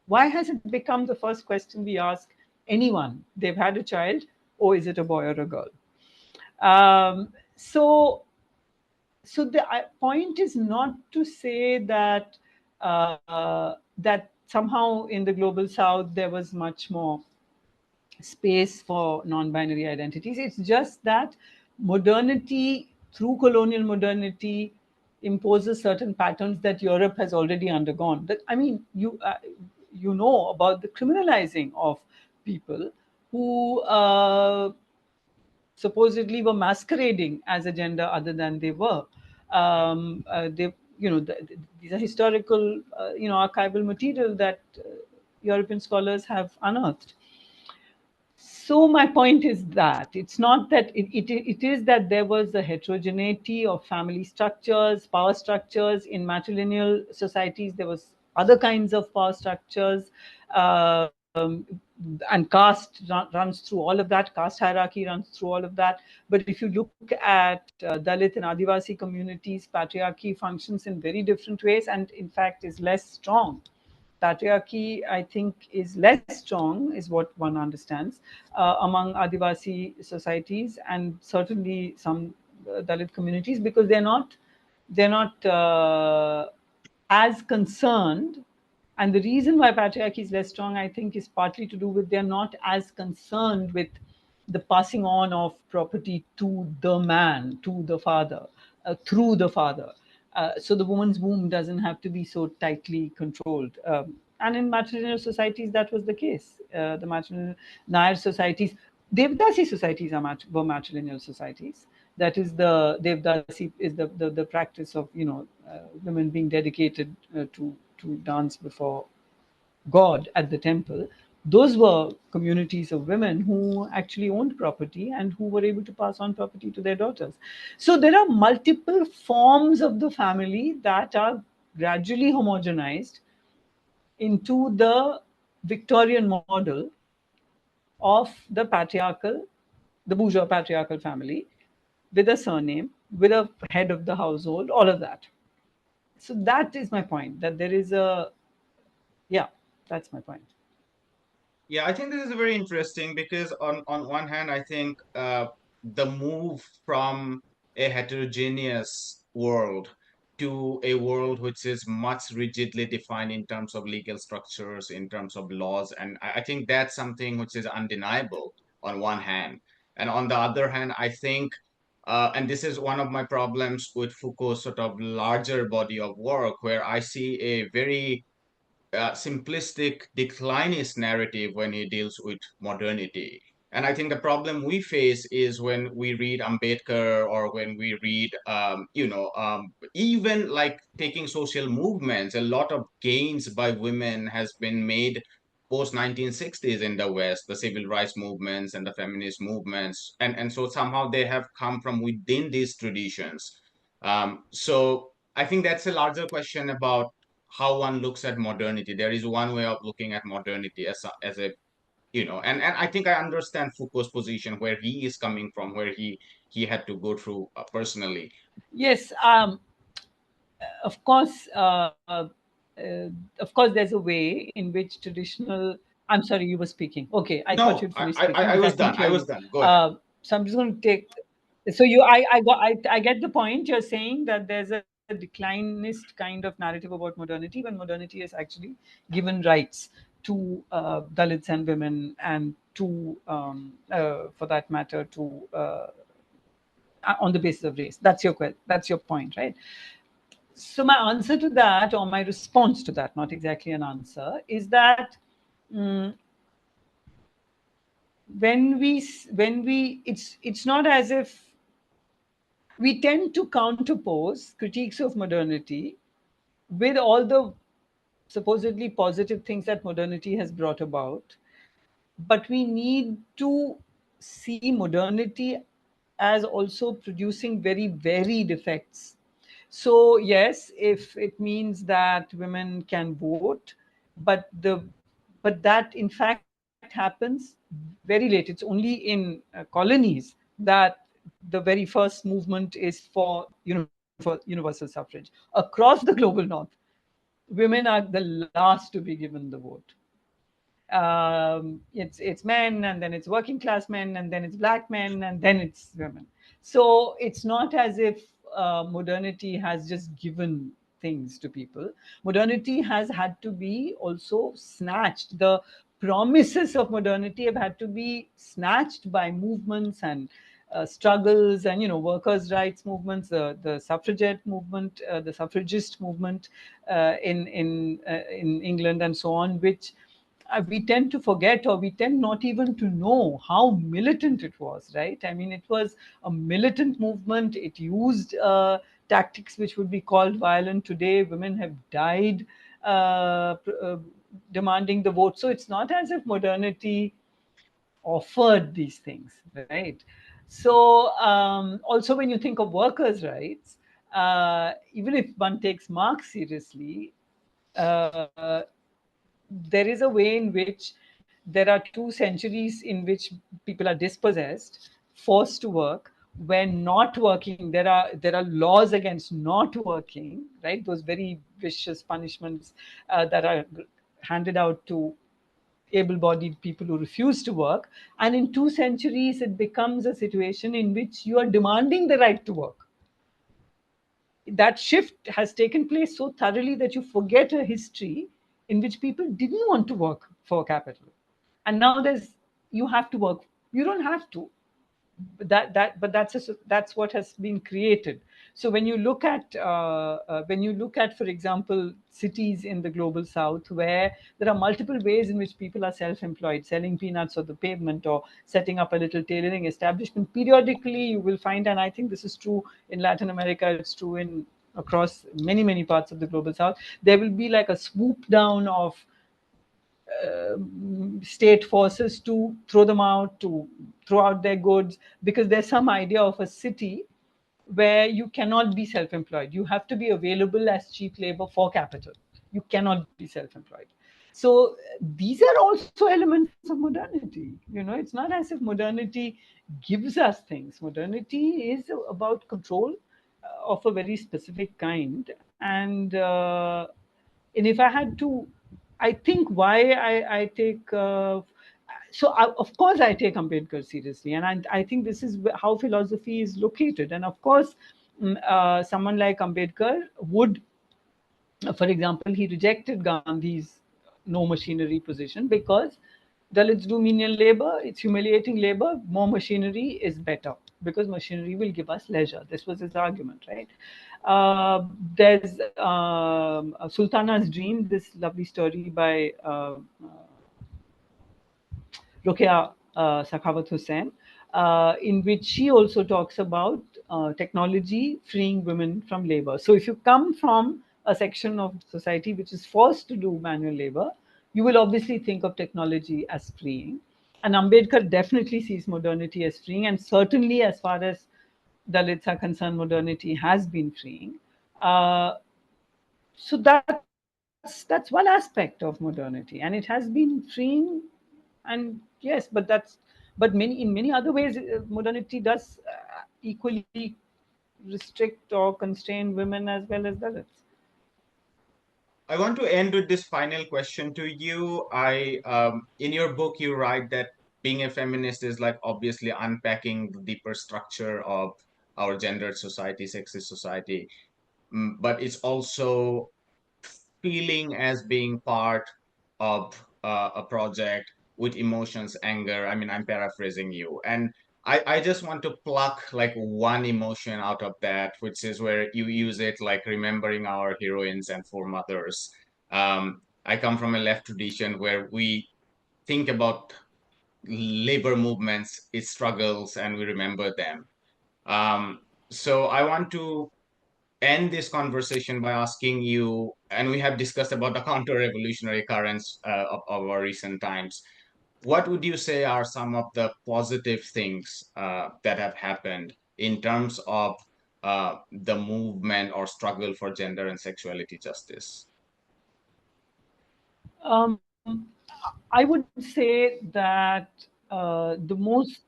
Why has it become the first question we ask anyone? They've had a child, oh, is it a boy or a girl? So the point is not to say that that somehow in the global south there was much more space for non-binary identities. It's just that modernity, through colonial modernity, imposes certain patterns that Europe has already undergone. That, I mean, you know about the criminalizing of people who supposedly were masquerading as a gender other than they were. They, these are historical, archival material that European scholars have unearthed. So my point is that it's not that it is that there was a heterogeneity of family structures, power structures in matrilineal societies. There was other kinds of power structures, and caste runs through all of that. Caste hierarchy runs through all of that. But if you look at Dalit and Adivasi communities, patriarchy functions in very different ways, and in fact is less strong. Patriarchy, I think, is less strong, is what one understands, among Adivasi societies, and certainly some Dalit communities, because they're not as concerned And the reason why patriarchy is less strong, I think, is partly to do with they're not as concerned with the passing on of property to the man, to the father, through the father. So the woman's womb doesn't have to be so tightly controlled. And in matrilineal societies, that was the case. The matrilineal Nair societies, Devdasi societies were matrilineal societies. That is the Devdasi is the practice of women being dedicated to dance before God at the temple. Those were communities of women who actually owned property and who were able to pass on property to their daughters. So there are multiple forms of the family that are gradually homogenized into the Victorian model of the bourgeois patriarchal family with a surname, with a head of the household, all of that. So that is my point, that there is yeah, that's my point. Yeah, I think this is very interesting because on one hand, I think the move from a heterogeneous world to a world which is much rigidly defined in terms of legal structures, in terms of laws, and I think that's something which is undeniable on one hand. And on the other hand, I think, and this is one of my problems with Foucault's sort of larger body of work, where I see a very simplistic declinist narrative when he deals with modernity. And I think the problem we face is when we read Ambedkar or when we read, even like taking social movements, a lot of gains by women has been made post 1960s in the West, the civil rights movements and the feminist movements. And so somehow they have come from within these traditions. So I think that's a larger question about how one looks at modernity. There is one way of looking at modernity as a and I think I understand Foucault's position, where he is coming from, where he had to go through personally. Yes, of course, of course, there's a way in which traditional. I'm sorry, you were speaking. Okay, I thought No, you'd finished speaking I because I was couldn't done. hear I was you. done. Go ahead. So I'm just going to take. So I get the point. You're saying that there's a declinist kind of narrative about modernity when modernity is actually given rights to Dalits and women and to, for that matter, to on the basis of race. That's your point, right? So my answer to that, or my response to that, not exactly an answer, is that um, when we it's not as if we tend to counterpose critiques of modernity with all the supposedly positive things that modernity has brought about, but we need to see modernity as also producing very varied effects. So yes, if it means that women can vote, but that in fact happens very late. It's only in colonies that the very first movement is for universal suffrage. Across the global north, women are the last to be given the vote. It's men, and then it's working class men, and then it's black men, and then it's women. So it's not as if modernity has just given things to people. Modernity has had to be also snatched. The promises of modernity have had to be snatched by movements and struggles and workers' rights movements, the suffragette movement, the suffragist movement in England, and so on, which we tend to forget, or we tend not even to know how militant it was, right? I mean, it was a militant movement. It used tactics which would be called violent today. Women have died demanding the vote. So it's not as if modernity offered these things, right? So also when you think of workers' rights, even if one takes Marx seriously, uh, there is a way in which there are 2 centuries in which people are dispossessed, forced to work. When not working, there are laws against not working, right? Those very vicious punishments that are handed out to able-bodied people who refuse to work. And in 2 centuries, it becomes a situation in which you are demanding the right to work. That shift has taken place so thoroughly that you forget a history in which people didn't want to work for capital. And now you have to work. You don't have to, but that's what has been created. So when you look at for example, cities in the global south, where there are multiple ways in which people are self-employed, selling peanuts on the pavement or setting up a little tailoring establishment, periodically you will find, and I think this is true in Latin America, it's true in across many parts of the global south, there will be like a swoop down of state forces to throw them out, to throw out their goods, because there's some idea of a city where you cannot be self-employed. You have to be available as cheap labor for capital. You cannot be self-employed. So these are also elements of modernity. It's not as if modernity gives us things. Modernity is about control of a very specific kind. And if I had to, I think why I take of course I take Ambedkar seriously, and I think this is how philosophy is located. And of course, someone like Ambedkar would, for example, he rejected Gandhi's no machinery position because Dalits do menial labor, it's humiliating labor, more machinery is better because machinery will give us leisure. This was his argument, right? There's Sultana's Dream, this lovely story by Rokia Sakhawat Hussain, in which she also talks about technology freeing women from labor. So if you come from a section of society which is forced to do manual labor, you will obviously think of technology as freeing. And Ambedkar definitely sees modernity as freeing, and certainly as far as Dalits are concerned, modernity has been freeing. So that's one aspect of modernity, and it has been freeing. And yes, but in many other ways, modernity does equally restrict or constrain women as well as Dalits. I want to end with this final question to you. In your book, you write that being a feminist is like obviously unpacking the deeper structure of our gendered society, sexist society, but it's also feeling as being part of a project with emotions, anger. I mean, I'm paraphrasing you. And I just want to pluck like one emotion out of that, which is where you use it like remembering our heroines and foremothers. I come from a left tradition where we think about labor movements, its struggles, and we remember them. So I want to end this conversation by asking you, and we have discussed about the counter-revolutionary currents of our recent times. What would you say are some of the positive things that have happened in terms of the movement or struggle for gender and sexuality justice? I would say that the most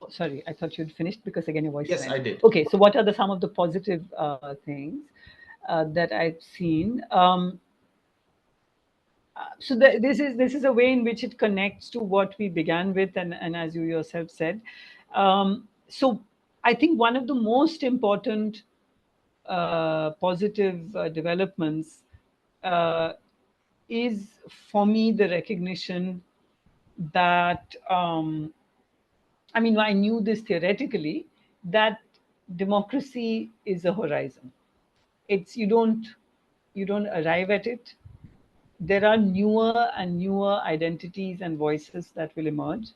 sorry, I thought you'd finished because again your voice Yes, went. I did. Okay, so what are some of the positive things that I've seen? So this is a way in which it connects to what we began with, and as you yourself said. So I think one of the most important positive developments uh, is for me the recognition that I mean, I knew this theoretically, that democracy is a horizon. It's you don't arrive at it. There are newer and newer identities and voices that will emerge.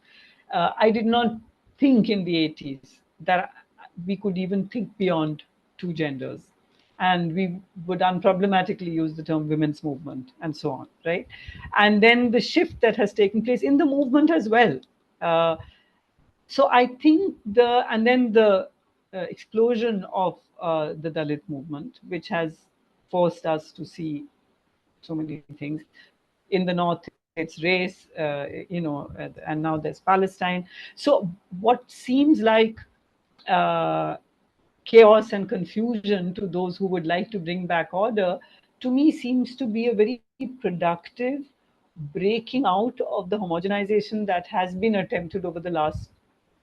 I did not think in the 80s that we could even think beyond two genders. And we would unproblematically use the term women's movement and so on, right? And then the shift that has taken place in the movement as well. So I think and then the explosion of the Dalit movement, which has forced us to see so many things. In the north, it's race, and now there's Palestine. So what seems like uh, chaos and confusion to those who would like to bring back order, to me seems to be a very productive breaking out of the homogenization that has been attempted over the last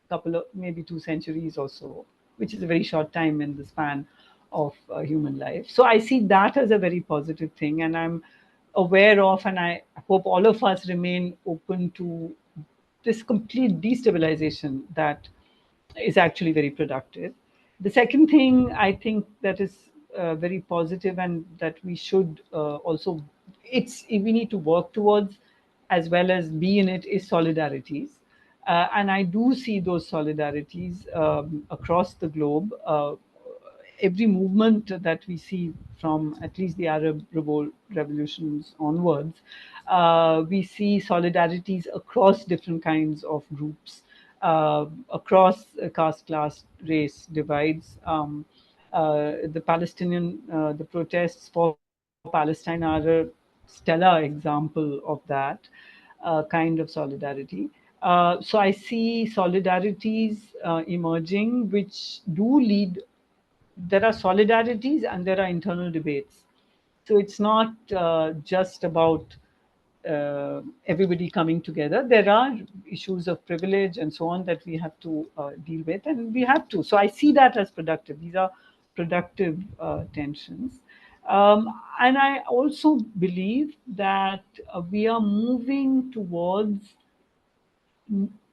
couple of maybe 2 centuries or so, which is a very short time in the span of human life. So I see that as a very positive thing, and I'm aware of, and I hope all of us remain open to this complete destabilization that is actually very productive. The second thing I think that is very positive and that we should also, we need to work towards as well as be in it, is solidarities. And I do see those solidarities across the globe. Every movement that we see from at least the Arab revolutions onwards, we see solidarities across different kinds of groups, across caste, class, race divides. The protests for Palestine are a stellar example of that kind of solidarity. So I see solidarities emerging, which do lead. There are solidarities and there are internal debates. So it's not just about everybody coming together. There are issues of privilege and so on that we have to deal with, and we have to. So I see that as productive. These are productive tensions. And I also believe that we are moving towards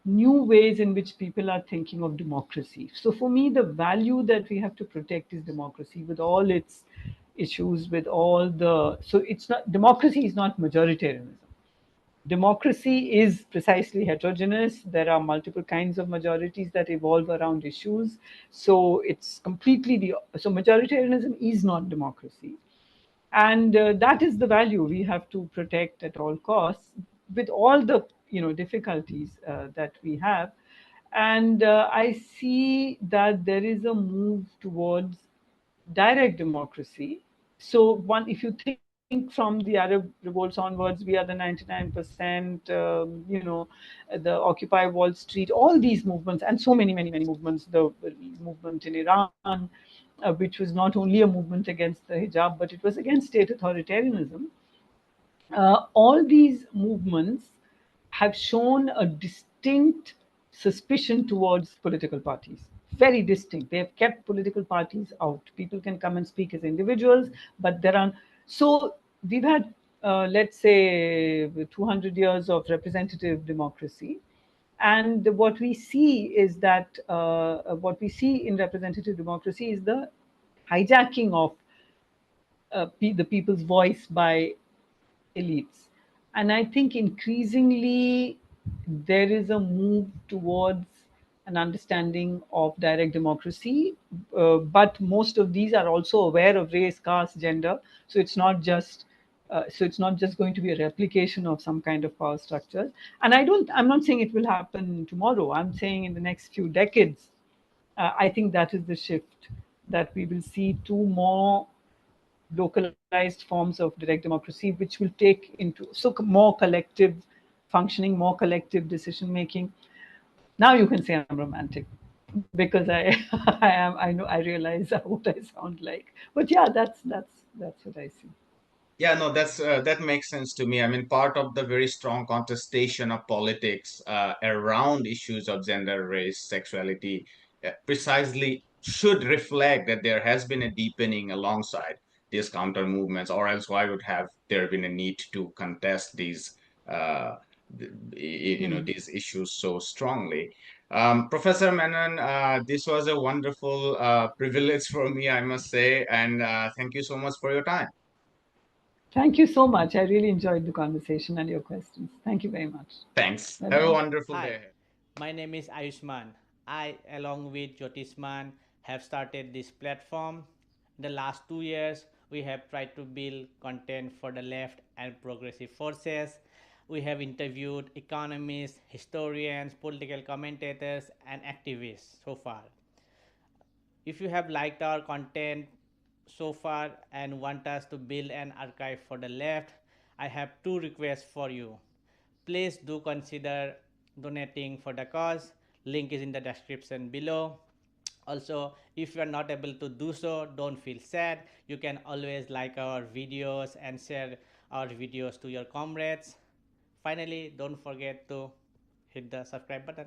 new ways in which people are thinking of democracy. So for me, the value that we have to protect is democracy with all its issues, with all the. So it's not, democracy is not majoritarianism. Democracy is precisely heterogeneous. There are multiple kinds of majorities that evolve around issues. So it's completely so majoritarianism is not democracy. And that is the value we have to protect at all costs, with all the difficulties that we have. And I see that there is a move towards direct democracy. So one, if you think from the Arab revolts onwards, we are the 99%, the Occupy Wall Street, all these movements, and so many, many, many movements. The movement in Iran, which was not only a movement against the hijab, but it was against state authoritarianism. All these movements have shown a distinct suspicion towards political parties. Very distinct. They have kept political parties out. People can come and speak as individuals, but there are. So we've had, let's say, 200 years of representative democracy. And what we see is that what we see in representative democracy is the hijacking of the people's voice by elites. And I think increasingly there is a move towards an understanding of direct democracy. But most of these are also aware of race, caste, gender. So it's not just going to be a replication of some kind of power structures. And I'm not saying it will happen tomorrow. I'm saying in the next few decades, I think that is the shift, that we will see two more localized forms of direct democracy, which will take into more collective functioning, more collective decision making. Now you can say I'm romantic because I am. I know. I realize what I sound like. But yeah, that's what I see. Yeah, no, that makes sense to me. I mean, part of the very strong contestation of politics around issues of gender, race, sexuality, precisely should reflect that there has been a deepening alongside these counter movements, or else why would have there been a need to contest these, uh, these issues so strongly? Professor Menon, this was a wonderful privilege for me, I must say, and thank you so much for your time. Thank you so much. I really enjoyed the conversation and your questions. Thank you very much. Thanks. Bye Have a bye. wonderful day Hi, ahead. my name is Ayushman. I, along with Jyotisman, have started this platform. In the last 2 years, we have tried to build content for the left and progressive forces. We have interviewed economists, historians, political commentators, and activists so far. If you have liked our content so far and want us to build an archive for the left, I have two requests for you. Please do consider donating for the cause. Link is in the description below. Also, if you are not able to do so, don't feel sad. You can always like our videos and share our videos to your comrades. Finally, don't forget to hit the subscribe button.